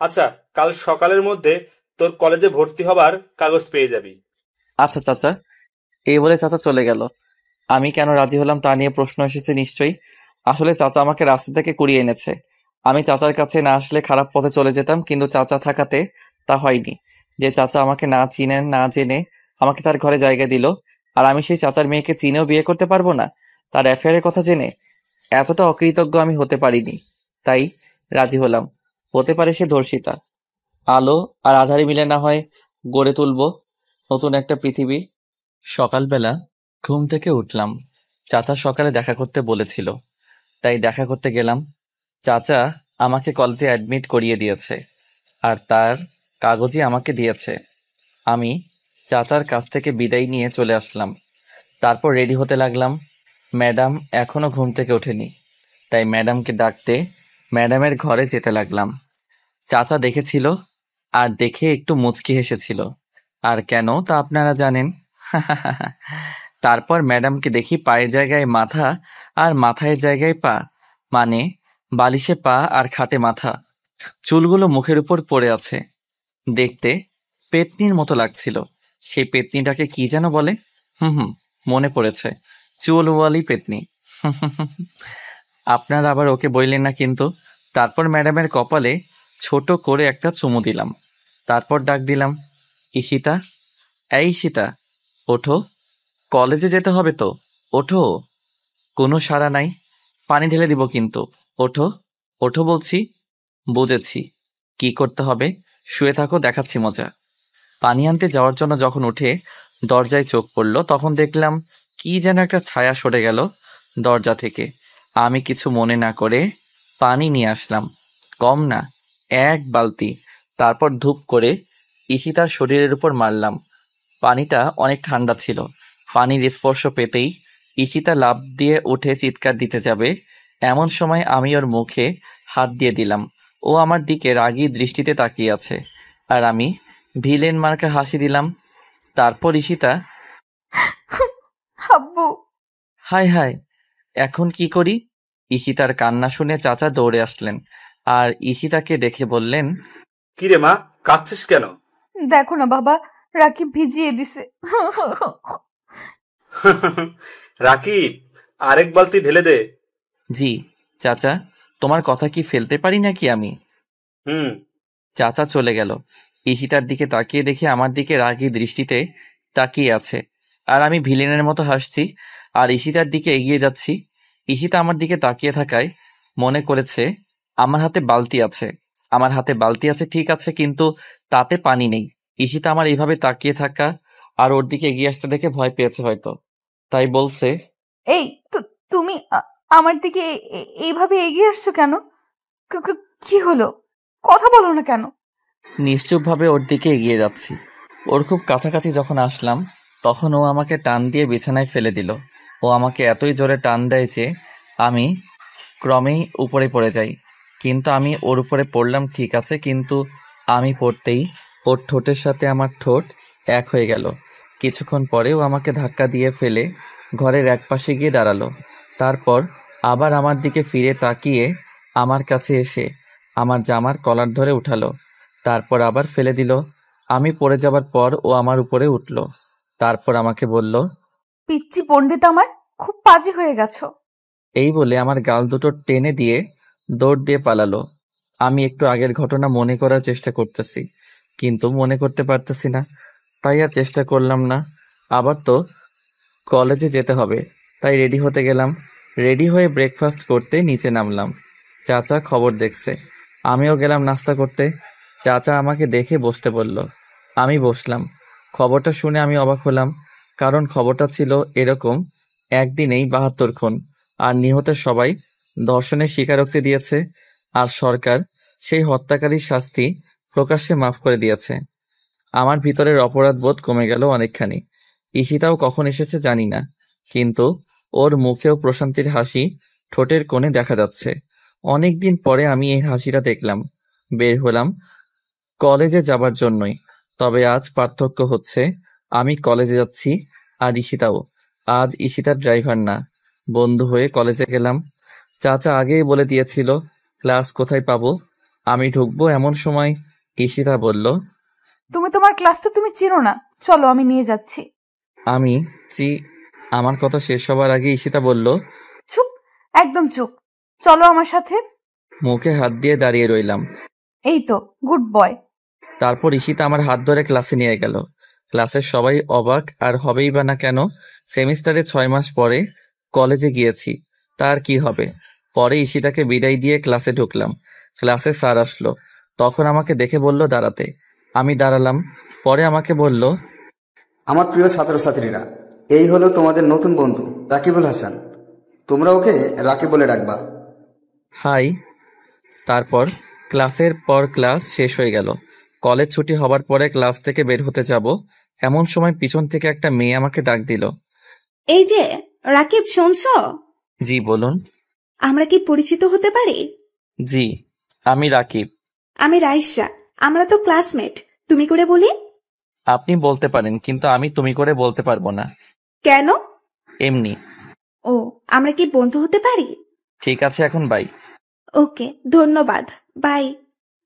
আচ্ছা, কাল সকালের মধ্যে তোর কলেজে ভর্তি হবার কাগজ পেয়ে যাবি। আচ্ছা চাচা। এই বলে চাচা চলে গেল। আমি কেন রাজি হলাম তা নিয়ে প্রশ্ন এসেছে নিশ্চয়ই। আসলে চাচা আমাকে রাস্তা থেকে কুড়িয়ে এনেছে। আমি চাচার কাছে না আসলে খারাপ পথে চলে যেতাম, কিন্তু চাচা থাকাতে তা হয়নি। যে চাচা আমাকে না চিনেন না জেনে আমাকে তার ঘরে জায়গা দিল, আর আমি সেই চাচার মেয়েকে চিনেও বিয়ে করতে পারবো না, তার অ্যাফেয়ারের কথা জেনে। এতটা অকৃতজ্ঞ আমি হতে পারিনি, তাই রাজি হলাম। হতে পারে সে ধর্ষিতা। আলো আর আধারে মিলে না হয় গড়ে তুলবো নতুন একটা পৃথিবী। সকালবেলা ঘুম থেকে উঠলাম। চাচা সকালে দেখা করতে বলেছিল, তাই দেখা করতে গেলাম। চাচা আমাকে কলেজে অ্যাডমিট করিয়ে দিয়েছে, আর তার কাগজই আমাকে দিয়েছে। আমি চাচার কাছ থেকে বিদায় নিয়ে চলে আসলাম। তারপর রেডি হতে লাগলাম। ম্যাডাম এখনো ঘুম থেকে ওঠেনি, তাই ম্যাডামকে ডাকতে ম্যাডামের ঘরে যেতে লাগলাম। চাচা দেখেছিল, আর দেখে একটু মুচকি হেসেছিল। আর কেন তা আপনারা জানেন। তারপর ম্যাডামকে দেখি পায়ের জায়গায় মাথা আর মাথায়ের জায়গায় পা, মানে বালিশে পা আর খাটে মাথা। চুলগুলো মুখের উপর পড়ে আছে। দেখতে পেতনির মতো লাগছিল। সেই পেতনিটাকে কি যেন বলে? মনে পড়েছে, চুলওয়ালি পেতনি। আপনারা আবার ওকে বললেন না কিন্তু। তারপর ম্যাডামের কপালে ছোট করে একটা চুমু দিলাম। তারপর ডাক দিলাম, ঈশিতা, এই ঈশিতা, ওঠো, কলেজে যেতে হবে তো, ওঠো। কোনো সাড়া নাই। পানি ঢেলে দিব কিন্তু। ওঠো, ওঠো বলছি। বুঝেছি কি করতে হবে, শুয়ে থাকো, দেখাচ্ছি মজা। পানি আনতে যাওয়ার জন্য যখন উঠে দরজায় চোখ পড়ল, তখন দেখলাম কি যেন একটা ছায়া সরে গেল দরজা থেকে। আমি কিছু মনে না করে পানি নিয়ে আসলাম। কম না, 1 বালতি। তারপর ধূপ করে ঈশিতার শরীরের উপর মারলাম। পানিটা অনেক ঠান্ডা ছিল। পানির স্পর্শ পেতেই ঈশিতা লাফ দিয়ে উঠে চিৎকার দিতে যাবে, এমন সময় আমি ওর মুখে হাত দিয়ে দিলাম। ও আমার দিকে রাগী দৃষ্টিতে তাকিয়ে আছে, আর আমি ভিলেন মার্কা হাসি দিলাম। তারপর ঈশিতা, আব্বু। হায় হায়, এখন কি করি? ঈশিতার কান্না শুনে চাচা দৌড়ে আসলেন, আর ঈশিতাকে দেখে বললেন, কিরে মা, কাঁদছিস কেন? দেখো না বাবা, রাকিব ভিজিয়ে দিছে। রাকিব, আরেক বালতি ঢেলে দে। জি চাচা, তোমার কথা কি ফেলতে পারি নাকি আমি? হুম। চাচা চলে গেল। ঈশিতার দিকে তাকিয়ে দেখে আমার দিকে রাগী দৃষ্টিতে তাকিয়ে আছে, আর আমি ভিলেনের মতো হাসছি আর ঈশিতার দিকে এগিয়ে যাচ্ছি। ঈশিতা আমার দিকে তাকিয়ে থাকায় মনে করেছে আমার হাতে বালতি আছে। আমার হাতে বালতি আছে ঠিক আছে, কিন্তু তাতে পানি নেই। ঈশিতা আমার এইভাবে তাকিয়ে থাকা আর ওর দিকে এগিয়ে আসতে দেখে ভয় পেয়েছে হয়তো, তাই বলছে, এই তুমি আমার দিকে এইভাবে এগিয়ে আসছো কেন? কি হলো? কথা বলো না কেন? নিশ্চুপভাবে ওর দিকে এগিয়ে যাচ্ছি। ওর খুব কাছাকাছি যখন আসলাম, তখন ও আমাকে টান দিয়ে বিছানায় ফেলে দিল। ও আমাকে এতই জোরে টান দেয় যে আমি ক্রমেই উপরে পড়ে যাই। কিন্তু আমি ওর উপরে পড়লাম ঠিক আছে, কিন্তু আমি পড়তেই ওর ঠোঁটের সাথে আমার ঠোঁট এক হয়ে গেল। কিছুক্ষণ পরে ও আমাকে ধাক্কা দিয়ে ফেলে ঘরের একপাশে গিয়ে দাঁড়ালো। তারপর আবার আমার দিকে ফিরে তাকিয়ে আমার কাছে এসে আমার জামার কলার ধরে উঠালো। তারপর আবার ফেলে দিল। আমি পড়ে যাবার পর ও আমার উপরে উঠল। তারপর আমাকে বলল, পিচ্চি পণ্ডিত আমার, খুব পাজি হয়ে গেছো। এই বলে আমার গাল দুটো টেনে দিয়ে দৌড় দিয়ে পালালো। আমি একটু আগের ঘটনা মনে করার চেষ্টা করতেছি, কিন্তু মনে করতে পারতেছি না, তাই আর চেষ্টা করলাম না। আবার তো কলেজে যেতে হবে, তাই রেডি হতে গেলাম। রেডি হয়ে ব্রেকফাস্ট করতে নিচে নামলাম। চাচা খবর দেখছে, আমিও গেলাম নাস্তা করতে। চাচা আমাকে দেখে বসতে বলল, আমি বসলাম। খবরটা শুনে আমি অবাক হলাম, কারণ খবরটা ছিল এরকম, একদিনেই 72 খুন, আর নিহতের সবাই ধর্ষণের স্বীকারোক্তি দিয়েছে, আর সরকার সেই হত্যাকারীর শাস্তি প্রকাশ্যে মাফ করে দিয়েছে। আমার ভিতরের অপরাধ বোধ কমে গেল অনেকখানি। ঈশিতাও কখন এসেছে জানি না, কিন্তু ওর মুখেও প্রশান্তির হাসি ঠোঁটের কোণে দেখা যাচ্ছে। অনেকদিন পরে আমি এই হাসিটা দেখলাম। বের হলাম কলেজে যাবার জন্যই, তবে আজ পার্থক্য হচ্ছে আমি কলেজে যাচ্ছি আর ঈশিতাও। আজ ঈশিতার ড্রাইভার না, বন্ধু হয়ে কলেজে গেলাম। চাচা আগেই বলে দিয়েছিল ক্লাস কোথায় পাবো, আমি ঢুকবো এমন সময় ঈশিতা বলল, তুমি তোমার ক্লাস তো তুমি চিনো না, চলো আমি নিয়ে যাচ্ছি। আমি আমার কথা শেষ হবার আগে ঈশিতা বলল, চুপ, একদম চুপ, চলো আমার সাথে। মুখে হাত দিয়ে দাঁড়িয়ে রইলাম। এই তো, গুড বয়। তারপর ঈশিতা আমার হাত ধরে ক্লাসে নিয়ে গেল। ক্লাসের সবাই অবাক, আর হবেই বা না কেন, সেমিস্টারে 6 মাস পরে কলেজে গিয়েছি, তার কি হবে। পরে ঈশিতাকে বিদায় দিয়ে ক্লাসে ঢুকলাম। ক্লাসে স্যার আসলো, তখন আমাকে দেখে বলল দাঁড়াতে। আমি দাঁড়ালাম। পরে আমাকে বলল, আমার প্রিয় ছাত্রছাত্রীরা, এই হলো তোমাদের নতুন বন্ধু রাকিবুল হাসান। তোমরা ওকে রাকিব বলে ডাকবা। হাই। তারপর ক্লাসের পর ক্লাস শেষ হয়ে গেল। কলেজ ছুটি হবার পরে ক্লাস থেকে বের হতে যাব, এমন সময় পিছন থেকে একটা মেয়ে আমাকে ডাক দিল। এই যে রাকিব, শুনছো? জি বলুন। আমরা কি পরিচিত হতে পারি? জি, আমি রাকিব। আমি রাইসা, আমরা তো ক্লাসমেট। তুমি করে বলি? আপনি বলতে পারেন, কিন্তু আমি তুমি করে বলতে পারবো না। কেন? এমনি। ও, আমরা কি বন্ধু হতে পারি? ঠিক আছে, এখন বাই। ওকে, ধন্যবাদ, বাই।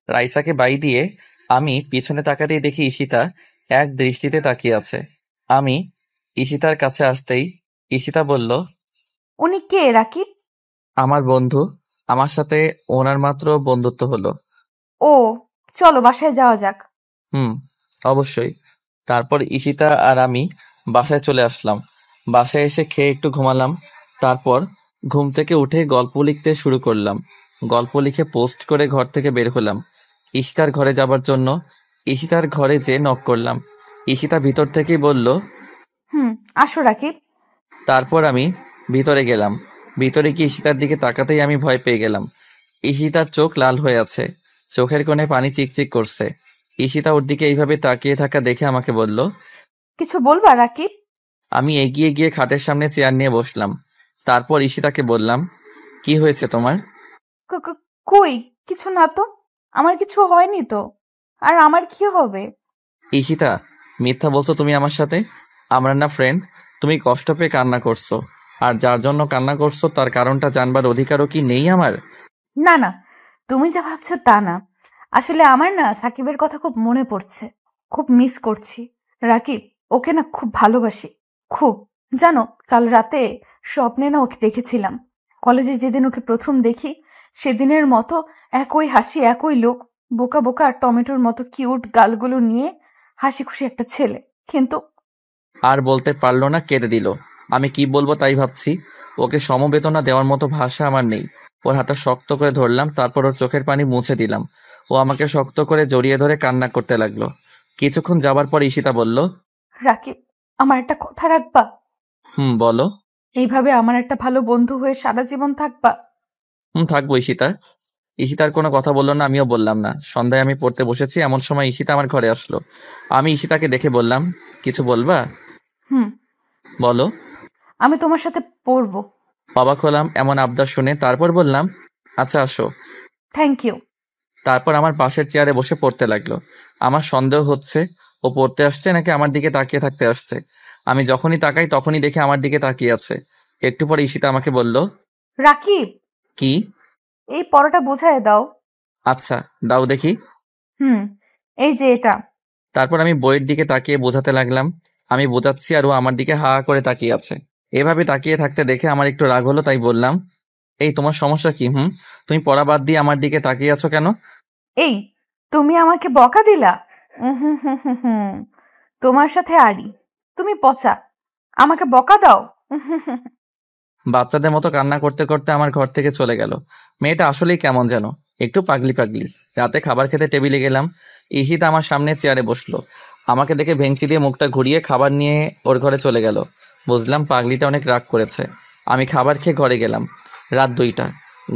রাইসাকে বাই দিয়ে আমি পিছনে তাকাতেই দেখি ঈশিতা এক দৃষ্টিতে তাকিয়ে আছে। আমি ঈশিতার কাছে আসতেই ঈশিতা বলল, উনি কে রাকিব? আমার বন্ধু। আমার সাথে ওনার মাত্র বন্ধুত্ব হলো। ও, চলো বাসায় যাওয়া যাক। অবশ্যই। তারপর ঈশিতা আর আমি বাসায় চলে আসলাম। বাসায় এসে খেয়ে একটু ঘুমালাম। তারপর ঘুম থেকে উঠে গল্প লিখতে শুরু করলাম। গল্প লিখে পোস্ট করে ঘর থেকে বের হলাম ঈশিতার ঘরে যাবার জন্য। ঈশিতার ঘরে যে নক করলাম, ঈশিতা ভিতর থেকেই বলল, আসো রাকিব। তারপর আমি ভিতরে গেলাম। ভিতরে গিয়ে ঈশিতার দিকে তাকাতেই আমি ভয় পেয়ে গেলাম। ঈশিতার চোখ লাল হয়ে আছে, চোখের কোণে পানি চিকচিক করছে। ঈশিতা ওর দিকে এইভাবে তাকিয়ে থাকা দেখে আমাকে বলল। কিছু বলবা রাকিব? আমি এগিয়ে গিয়ে খাটের সামনে চেয়ার নিয়ে বসলাম। তারপর ঈশিতাকে বললাম, কি হয়েছে তোমার? কই কিছু না তো, আমার কিছু হয়নি তো, আর আমার কি হবে? ঈশিতা, মিথ্যা বলছো তুমি আমার সাথে। আমরা না ফ্রেন্ড? তুমি কষ্ট পেয়ে কান্না করছো, আর যার জন্য কান্না করছো তার কারণটা জানবার অধিকারও কি নেই আমার? না না, তুমি যা ভাবছো তা না। আসলে আমার না সাকিবের কথা খুব মনে পড়ছে, খুব মিস করছি। রাকিব, ওকে না খুব ভালোবাসি, খুব। জানো, কাল রাতে স্বপ্নে না ওকে দেখেছিলাম। কলেজে যেদিন ওকে প্রথম দেখি সেদিনের মতো একই হাসি, একই লোক, বোকা বোকা আর টমেটোর মতো কিউট গালগুলো নিয়ে হাসি খুশি একটা ছেলে। কিন্তু আর বলতে পারলো না, কেঁদে দিল। আমি কি বলবো তাই ভাবছি। ওকে সমবেদনা দেওয়ার মতো ভাষা আমার নেই। ওর হাতটা শক্ত করে ধরলাম, তারপর ওর চোখের পানি মুছে দিলাম। ও আমাকে শক্ত করে জড়িয়ে ধরে কান্না করতে লাগলো। কিছুক্ষণ যাবার পর ঈশিতা বলল, রাকিব, আমার একটা কথা রাখবা? বলো। এইভাবে আমার একটা ভালো বন্ধু হয়ে সারা জীবন থাকবা? থাকবো ঈশিতা। ঈশিতার কোনো কথা বললো না, আমিও বললাম না। সন্ধ্যায় আমি পড়তে বসেছি, এমন সময় ঈশিতা আমার ঘরে আসলো। আমি ঈশিতাকে দেখে বললাম, কিছু বলবা? বলো। আমি তোমার সাথে পড়বো। অবাক হলাম এমন আবদার শুনে, তারপর বললাম, আচ্ছা আসো। Thank you. তারপর আমার পাশের চেয়ারে বসে পড়তে লাগলো। আমার সন্দেহ হচ্ছে ও পড়তে আসছে নাকি আমার দিকে তাকিয়ে থাকতে আসছে। আমি যখনই তাকাই তখনই দেখে আমার দিকে তাকিয়ে আছে। একটু পরে ঈশিতা আমাকে বলল, রাকিব, কি? এই পড়াটা বুঝায় দাও। আচ্ছা দাও দেখি। এই যে এটা। তারপর আমি বইয়ের দিকে তাকিয়ে বোঝাতে লাগলাম। আমি বোঝাচ্ছি আর ও আমার দিকে হা করে তাকিয়ে আছে। এভাবে তাকিয়ে থাকতে দেখে আমার একটু রাগ হলো, তাই বললাম, এই তোমার সমস্যা কি? তুমি পড়া বাদ দিয়ে আমার দিকে তাকিয়ে আছো কেন? এই, তুমি আমাকে বকা দিলা? তোমার সাথে আড়ি, তুমি পচা, আমাকে বকা দাও। বাচ্চাদের মতো কান্না করতে করতে আমার ঘর থেকে চলে গেল। মেয়েটা আসলেই কেমন যেন, একটু পাগলি পাগলি। রাতে খাবার খেতে টেবিলে গেলাম। ঈশিতা আমার সামনে চেয়ারে বসলো। আমাকে দেখে ভেঙচি দিয়ে মুখটা ঘুরিয়ে খাবার নিয়ে ওর ঘরে চলে গেল। বুঝলাম পাগলিটা অনেক রাগ করেছে। আমি খাবার খেয়ে ঘরে গেলাম। রাত 2টা।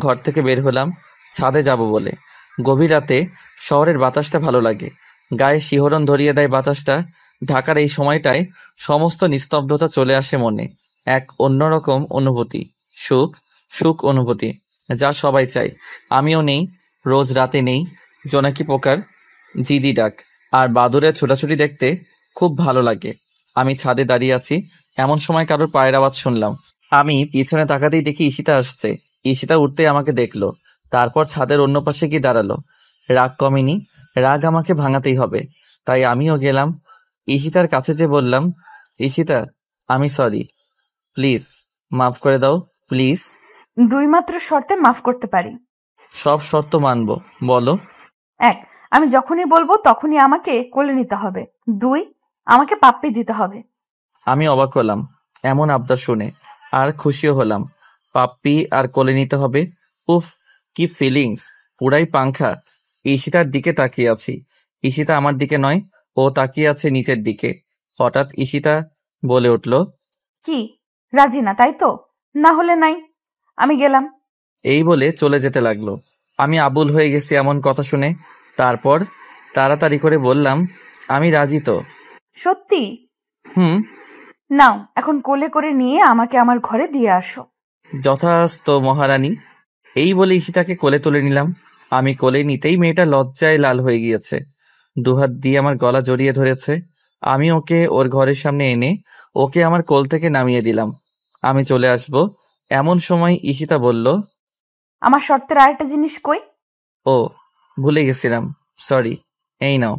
ঘর থেকে বের হলাম ছাদে যাব বলে। গভীর রাতে শহরের বাতাসটা ভালো লাগে, গায়ে শিহরণ ধরিয়ে দেয় বাতাসটা। ঢাকার এই সময়টায় সমস্ত নিস্তব্ধতা চলে আসে মনে। এক অন্যরকম অনুভূতি, সুখ সুখ অনুভূতি, যা সবাই চায়। আমিও নেই, রোজ রাতে নেই জোনাকি পোকার জিজি ডাক আর বাদুড়ের ছোটাছুটি দেখতে খুব ভালো লাগে। আমি ছাদে দাঁড়িয়ে আছি, এমন সময় কারোর পায়ের আওয়াজ শুনলাম। আমি পিছনে তাকাতেই দেখি ঈশিতা আসছে। ঈশিতা উঠতেই আমাকে দেখলো, তারপর ছাদের অন্য পাশে গিয়ে দাঁড়ালো। রাগ কমেনি, রাগ আমাকে ভাঙাতেই হবে, তাই আমিও গেলাম। ঈশিতার কাছে যে বললাম, ঈশিতা আমি সরি, প্লিজ মাফ করে দাও প্লিজ। 2 মাত্র শর্তে মাফ করতে পারি। সব শর্ত মানবো, বলো। 1, আমি যখনই বলবো তখনই আমাকে কোলে নিতে হবে। 2, আমাকে পাপ্পি দিতে হবে। আমি অবাক হলাম এমন আবদার শুনে, আর খুশিও হলাম। পাপ্পি আর কোলে নিতে হবে, উফ কি ফিলিংস, পুরাই পাংখা। ঈশিতার দিকে তাকিয়ে আছি, ঈশিতা আমার দিকে নয়, ও তাকিয়ে আছে নিচের দিকে। হঠাৎ ঈশিতা বলে উঠল, কি, রাজি না তাই তো? না হলে নাই, আমি গেলাম। এই বলে চলে যেতে লাগলো। আমি আবুল হয়ে গেছি এমন কথা শুনে। তারপর তাড়াতাড়ি করে বললাম, আমি রাজি তো। সত্যি? নাও, এখন কোলে করে নিয়ে আমাকে আমার ঘরে দিয়ে আসো। যথাস্ত মহারানী। এই বলে ঈশিতাকে কোলে তুলে নিলাম। আমি কোলে নিতেই মেয়েটা লজ্জায় লাল হয়ে গিয়েছে, দুহাত দিয়ে আমার গলা জড়িয়ে ধরেছে। আমি ওকে ওর ঘরের সামনে এনে ওকে আমার কোল থেকে নামিয়ে দিলাম। আমি চলে আসব এমন সময় ঈশিতা বলল, আমার শর্তের আরেকটা জিনিস কই? ও ভুলে গেছিলাম, সরি, এই নাও।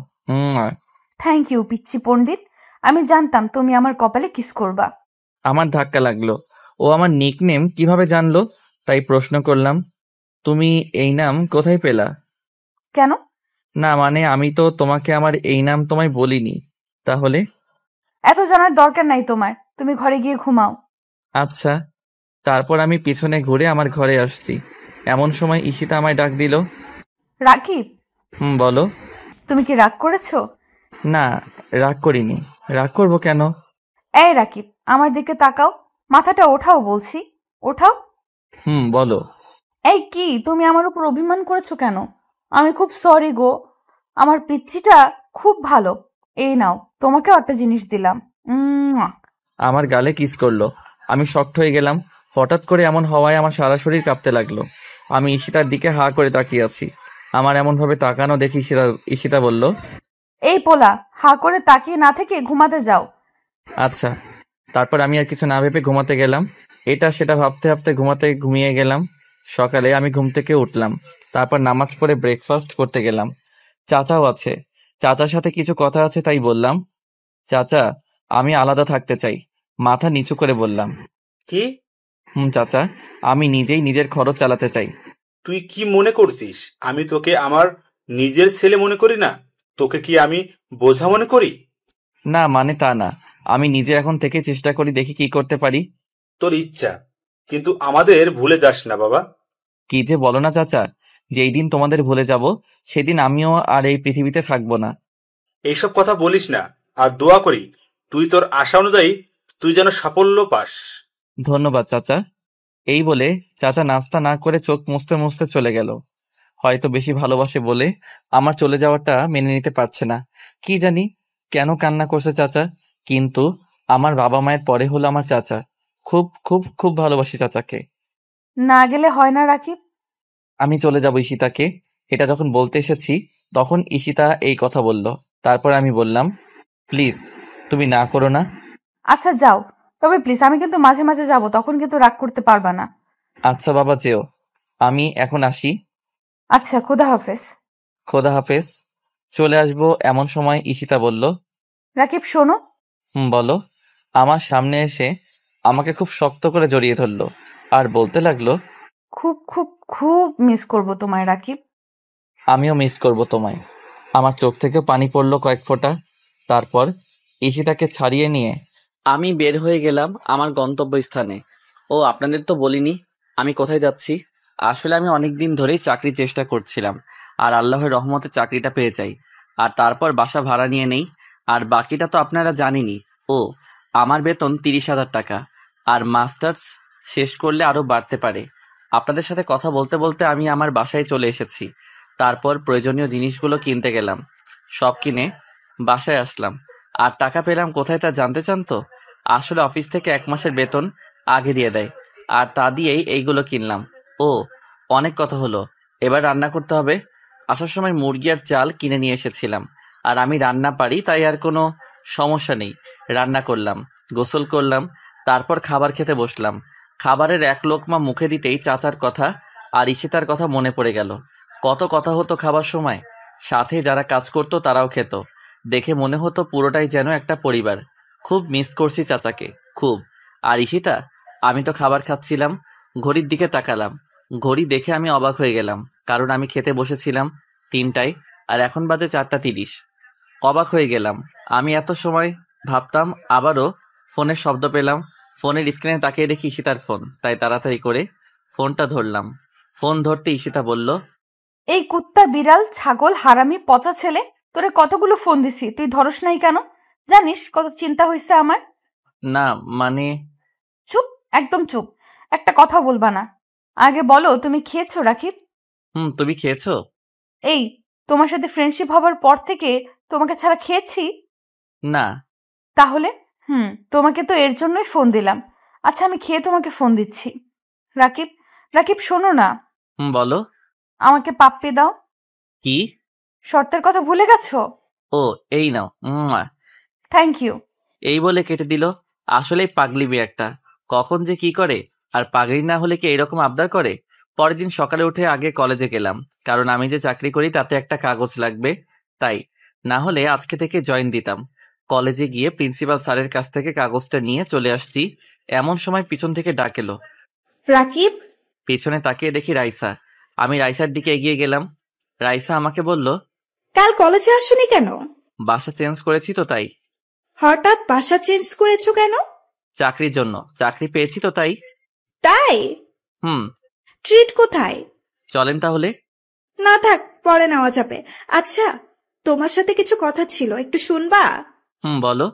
থ্যাংক ইউ পিচ্চি পণ্ডিত, আমি জানতাম তুমি আমার কপালে কিস করবা। আমার ধাক্কা লাগলো। ও আমার নিকনেম কিভাবে জানলো তাই প্রশ্ন করলাম, তুমি এই নাম কোথায় পেলা? কেন? না মানে আমি তো তোমাকে আমার এই নাম তোমায় বলিনি। তাহলে? এত জানার দরকার নাই তোমার, তুমি ঘরে গিয়ে ঘুমাও। আচ্ছা। তারপর আমি পিছনে ঘুরে আমার ঘরে আসছি, এমন সময় ঈশিতা আমায় ডাক দিল। রাকিব, বলো। তুমি কি রাগ করেছো? না, রাগ করিনি। রাগ করবো কেন? এই রাকিব, আমার দিকে তাকাও, মাথাটা ওঠাও বলছি, ওঠাও। বলো। এই কি, তুমি আমার উপর অভিমান করেছো কেন? আমি খুব সরি গো, আমার পিচ্চিটা খুব ভালো। এই নাও, তোমাকেও একটা জিনিস দিলাম। আমার গালে কিস করলো। আমি শক্ট হয়ে গেলাম। হঠাৎ করে এমন হওয়ায় আমার সারা শরীর কাঁপতে লাগলো। আমি ঈশিতার দিকে হা করে তাকিয়ে আছি। আমার এমনভাবে তাকানো দেখে ঈশিতা বলল, এই পোলা, হা করে তাকিয়ে না থেকে ঘুমাতে যাও। আচ্ছা। তারপর আমি আর কিছু না ভেবে ঘুমাতে গেলাম। এটা সেটা ভাবতে ভাবতে ঘুমিয়ে গেলাম। সকালে আমি ঘুম থেকে উঠলাম। তারপর নামাজ পড়ে ব্রেকফাস্ট করতে গেলাম। চাচাও আছে। চাচার সাথে কিছু কথা আছে, তাই বললাম, চাচা, আমি আলাদা থাকতে চাই। মাথা নিচু করে বললাম, কি? চাচা, আমি নিজেই নিজের খরচ চালাতে চাই। তুই কি মনে করছিস আমি তোকে আমার নিজের ছেলে মনে করি না? তোকে কি আমি বোঝা মনে করি? না, মানে তা না। আমি নিজে এখন থেকে চেষ্টা করি, দেখি কি করতে পারি। তোর ইচ্ছা, কিন্তু আমাদের ভুলে যাস না বাবা। কি যে বলো না চাচা, যেই দিন তোমাদের ভুলে যাব সেদিন আমিও আর এই পৃথিবীতে থাকবো না। এইসব কথা বলিস না, আর দোয়া করি তুই তোর আশা অনুযায়ী তুই যেন সাফল্য পাস। ধন্যবাদ চাচা। এই বলে চাচা নাস্তা না করে চোখ মুছতে মুছতে চলে গেল। হয়তো বেশি ভালোবাসে বলে আমার চলে যাওয়াটা মেনে নিতে পারছে না। কি জানি কেন কান্না করছে চাচা, কিন্তু আমার বাবা মায়ের পরে হলো আমার চাচা। খুব খুব খুব ভালোবাসি চাচাকে। না গেলে হয় না রাকিব। আমি চলে যাব ঈশিতাকে। এটা যখন বলতে এসেছি তখন ঈশিতা এই কথা বলল। তারপর আমি বললাম, প্লিজ তুমি না করো না। আচ্ছা যাও, তবে প্লিজ আমি কিন্তু মাঝে মাঝে যাব, তখন কিন্তু রাগ করতে পারবা না। আচ্ছা বাবা, যেও। আমি এখন আসি। আচ্ছা, খোদা হাফেজ। খোদা হাফেজ। চলে আসবো এমন সময় ঈশিতা বলল, রাকিব শোনো। বলো। আমার সামনে এসে আমাকে খুব শক্ত করে জড়িয়ে ধরলো আর বলতে লাগলো, খুব খুব খুব মিস করব তোমায় রাকিব। আমিও মিস করব তোমায়। আমার চোখ থেকে পানি পড়লো কয়েক ফোঁটা। তারপর ঈশিতাকে ছাড়িয়ে নিয়ে আমি বের হয়ে গেলাম আমার গন্তব্যস্থানে। ও, আপনাদের তো বলিনি আমি কোথায় যাচ্ছি। আসলে আমি অনেক দিন ধরেই চাকরির চেষ্টা করছিলাম, আর আল্লাহর রহমতে চাকরিটা পেয়ে যাই। আর তারপর বাসা ভাড়া নিয়ে নেই। আর বাকিটা তো আপনারা জানেনই। ও, আমার বেতন 30,000 টাকা, আর মাস্টার্স শেষ করলে আরও বাড়তে পারে। আপনাদের সাথে কথা বলতে বলতে আমি আমার বাসায় চলে এসেছি। তারপর প্রয়োজনীয় জিনিসগুলো কিনতে গেলাম। সব কিনে বাসায় আসলাম। আর টাকা পেলাম কোথায় তা জানতে চান তো? আসলে অফিস থেকে 1 মাসের বেতন আগে দিয়ে দেয়, আর তা দিয়েই এইগুলো কিনলাম। ও, অনেক কথা হলো, এবার রান্না করতে হবে। আসার সময় মুরগি আর চাল কিনে নিয়ে এসেছিলাম, আর আমি রান্না পারি, তাই আর কোনো সমস্যা নেই। রান্না করলাম, গোসল করলাম, তারপর খাবার খেতে বসলাম। খাবারের 1 লোকমা মুখে দিতেই চাচার কথা আর ঈশিতার কথা মনে পড়ে গেল। কত কথা হতো খাবার সময়। সাথে যারা কাজ করতো তারাও খেত। দেখে মনে হতো পুরোটাই যেন একটা পরিবার। খুব মিস করছি চাচাকে, খুব। আর ঈশিতা, আমি তো খাবার খাচ্ছিলাম, ঘড়ির দিকে তাকালাম। ঘড়ি দেখে আমি অবাক হয়ে গেলাম, কারণ আমি খেতে বসেছিলাম 3টায়, আর এখন বাজে 4:30। অবাক হয়ে গেলাম। আমি এত সময় ভাবতাম, আবারও ফোনের শব্দ পেলাম। ফোনের স্ক্রিনে তাকিয়ে দেখি ঈশিতার ফোন, তাই তাড়াতাড়ি করে ফোনটা ধরলাম। ফোন ধরতে ঈশিতা বলল, এই কুত্তা, বিড়াল, ছাগল, হারামি, পচা ছেলে, তোরে কতগুলো ফোন দিছি, তুই ধরস নাই কেন? জানিস কত চিন্তা হয়েছে আমার? না মানে। চুপ, একদম চুপ, একটা কথা বলবা না। আগে বলো, তুমি খেয়েছো রাকিব? তুমি খেয়েছো? এই, তোমার সাথে ফ্রেন্ডশিপ হবার পর থেকে তোমাকে ছাড়া খেয়েছি? না। তাহলে তোমাকে তো এর জন্যই ফোন দিলাম। আচ্ছা, আমি খেয়ে তোমাকে ফোন দিচ্ছি। রাকিব, রাকিব শোনো না। বলো। আমাকে পাপ্পি দাও। কি? শর্তের কথা ভুলে গেছো? ও, এই নাও। Thank you. এই বলে কেটে দিল। আসলেই পাগলি মেয়ে একটা, কখন যে কি করে। আর পাগলি না হলে কি এরকম আবদার করে? পরের দিন সকালে উঠে আগে কলেজে গেলাম, কারণ আমি যে চাকরি করি তাতে একটা কাগজ লাগবে, তাই। না হলে আজকে থেকে জয়েন দিতাম। কলেজে গিয়ে প্রিন্সিপাল স্যারের কাছ থেকে কাগজটা নিয়ে চলে আসছি। এমন সময় পিছন থেকে ডাক এলো। রাকিব, পিছনে তাকিয়ে দেখি রাইসা। আমি রাইসার দিকে এগিয়ে গেলাম। রাইসা আমাকে বলল, কাল কলেজে আসোনি কেন? বাসা চেঞ্জ করেছি তো তাই। হঠাৎ বাসা চেঞ্জ করেছো কেন? চাকরির জন্য, চাকরি পেয়েছি তো তাই। তাই? ট্রিট কোথায়? চলেন তাহলে। না থাক, পরে নেওয়া যাবে। আচ্ছা, তোমার সাথে কিছু কথা ছিল, একটু শুনবা? বলো।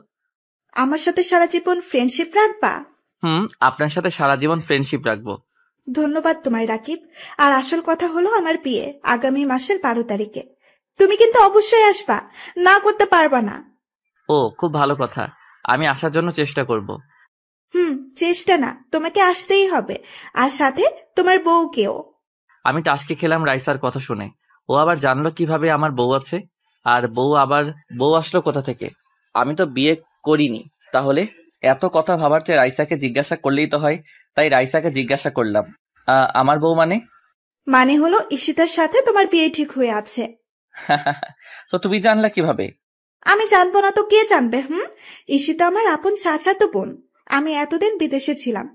আমার সাথে সারা জীবন ফ্রেন্ডশিপ রাখবা? আপনার সাথে সারা জীবন ফ্রেন্ডশিপ রাখবো। ধন্যবাদ তোমায় রাকিব। আর আসল কথা হলো আমার বিয়ে আগামী মাসের 12 তারিখে। তুমি কিন্তু অবশ্যই আসবা, না করতে পারবা না। ও, খুব ভালো কথা। আমি আসার জন্য চেষ্টা করব। চেষ্টা না, তোমাকে আসতেই হবে, আর সাথে তোমার বউকেও। আমি টাসকে খেলাম রাইসার কথা শুনে। ও আবার জানলো কিভাবে আমার বউ আছে? আর বউ আসলো কোথা থেকে? আমি তো বিয়ে করিনি। তাহলে এত কথা ভাবার চেয়ে রাইসাকে জিজ্ঞাসা করলেই তো হয়। তাই রাইসাকে জিজ্ঞাসা করলাম, আমার বউ মানে? মানে হলো ঈশিতার সাথে তোমার বিয়ে ঠিক হয়ে আছে। তো তুমি জানলা কিভাবে? আমি জানবো না তো কে জানবে? ঈশিতা আমার আপন চাচাতো বোন। আমি এতদিন বিদেশে ছিলাম,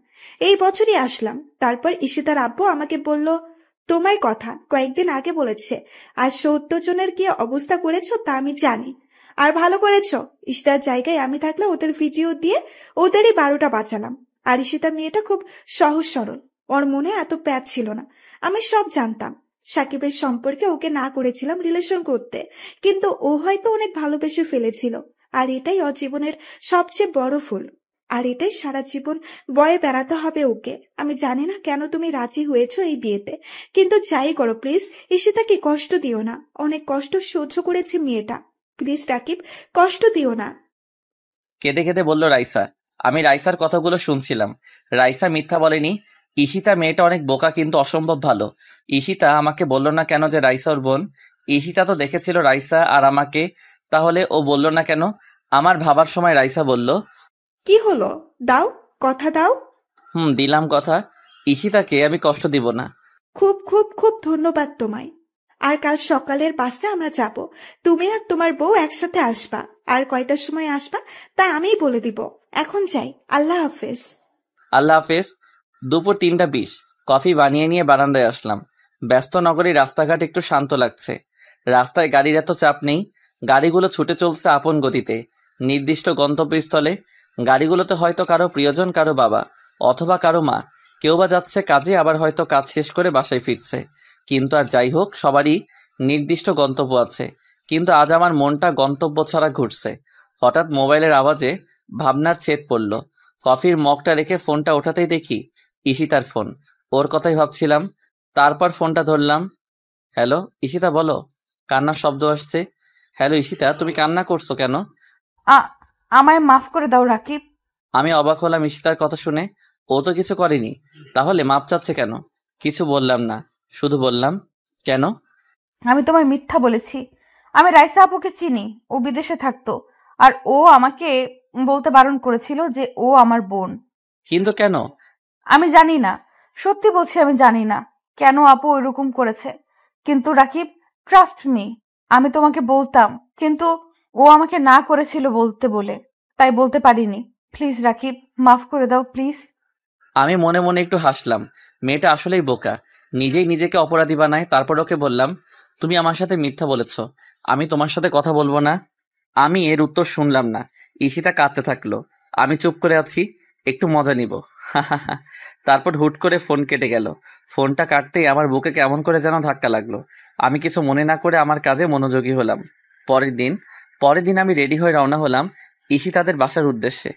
এই বছরই আসলাম। তারপর ঈশিতার আব্বু আমাকে বলল তোমার কথা কয়েকদিন আগে বলেছে, আর 70 জনের কি অবস্থা করেছো তা আমি জানি। আর ভালো করেছো, ঈশিতার জায়গায় আমি থাকলে ওদের ভিডিও দিয়ে ওদেরই 12টা বাঁচালাম। আর ঈশিতা মেয়েটা খুব সহজ সরল, ওর মনে এত প্যাচ ছিল না। আমি সব জানতাম। সাকিবের সম্পর্কে ওকে না করেছিলাম রিলেশন করতে, কিন্তু ও হয়তো অনেক ভালোবেসে ফেলেছিল। আর এটাই ওর জীবনের সবচেয়ে বড় ভুল। আর এটাই সারা জীবন বয়ে বেড়াতে হবে ওকে। আমি জানি না কেন তুমি রাজি হয়েছো এই বিয়েতে, কিন্তু যাই করো প্লিজ ঈশিতাকে কষ্ট দিও না। অনেক কষ্ট সহ্য করেছে মেয়েটা, প্লিজ রাকিব কষ্ট দিও না। কেঁদে কেঁদে বলল রাইসা। আমি রাইসার কথাগুলো শুনছিলাম। রাইসা মিথ্যা বলেনি। ঈশিতা মেয়েটা অনেক বোকা, কিন্তু অসম্ভব ভালো। ঈশিতা আমাকে বলল না কেন যে রাইসা ওর বোন? ঈশিতা তো দেখেছিল রাইসা আর আমাকে, তাহলে ও বলল না কেন? আমার ভাবার সময় রাইসা বলল, কি হলো, দাও কথা দাও। দিলাম কথা। ঈশিতাকে আমি কষ্ট দিব না। খুব খুব খুব ধন্যবাদ তোমায়। আর কাল সকালের বাসে আমরা যাব, তুমি আর তোমার বউ একসাথে আসবা। আর কয়টার সময় আসবা তা আমিই বলে দিব। এখন যাই, আল্লাহ হাফেজ। আল্লাহ হাফেজ। দুপুর 3টা 20। কফি বানিয়ে নিয়ে বারান্দায় আসলাম। ব্যস্ত নগরী, রাস্তাঘাট একটু শান্ত লাগছে। রাস্তায় গাড়ির এত চাপ নেই। গাড়িগুলো ছুটে চলছে আপন গতিতে নির্দিষ্ট গন্তব্যস্থলে। গাড়িগুলোতে হয়তো কারো প্রিয়জন, কারো বাবা, অথবা কারো মা। কেউ বা যাচ্ছে কাজে, আবার হয়তো কাজ শেষ করে বাসায় ফিরছে। কিন্তু আর যাই হোক, সবারই নির্দিষ্ট গন্তব্য আছে। কিন্তু আজ আমার মনটা গন্তব্য ছাড়া ঘুরছে। হঠাৎ মোবাইলের আওয়াজে ভাবনার ছেদ পড়ল। কফির মগটা রেখে ফোনটা ওঠাতেই দেখি ঈশিতার ফোন। ওর কথাই ভাবছিলাম। তারপর ফোনটা ধরলাম। হ্যালো ঈশিতা, বলো। কান্নার শব্দ আসছে। হ্যালো ঈশিতা, তুমি কান্না করছো কেন? আমায় মাফ করে দাও রাকিব। আমি অবাক হলাম ঈশিতার কথা শুনে। ও তো কিছু করেনি, তাহলে মাপ চাচ্ছে কেন? কিছু বললাম না, শুধু বললাম, কেন? আমি তোমায় মিথ্যা বলেছি। আমি রাইসা আপুকে চিনি, ও বিদেশে থাকতো। আর ও আমাকে বলতে বারণ করেছিল যে ও আমার বোন। কিন্তু কেন? আমি জানি না, সত্যি বলছি আমি জানি না কেন আপু এরকম করেছে। কিন্তু রাকিব, ট্রাস্ট মি, আমি তোমাকে বলতাম, কিন্তু ও আমাকে না করেছিল বলতে বলে, তাই বলতে পারিনি। প্লিজ রাকিব, মাফ করে দাও প্লিজ। আমি মনে মনে একটু হাসলাম। মেয়েটা আসলেই বোকা, নিজেই নিজেকে অপরাধী বানায়। তারপর ওকে বললাম, তুমি আমার সাথে মিথ্যা বলেছ, আমি তোমার সাথে কথা বলবো না। আমি এর উত্তর শুনলাম না। ঈশিতা কাঁদতে থাকলো। আমি চুপ করে আছি, একটু মজা নিব। তারপর হুট করে ফোন কেটে গেল। ফোনটা কাটতেই আমার বুকে কেমন করে যেন ধাক্কা লাগলো। আমি কিছু মনে না করে আমার কাজে মনোযোগী হলাম। পরের দিন আমি রেডি হয়ে রওনা হলাম ঈশিতাদের বাসার উদ্দেশ্যে।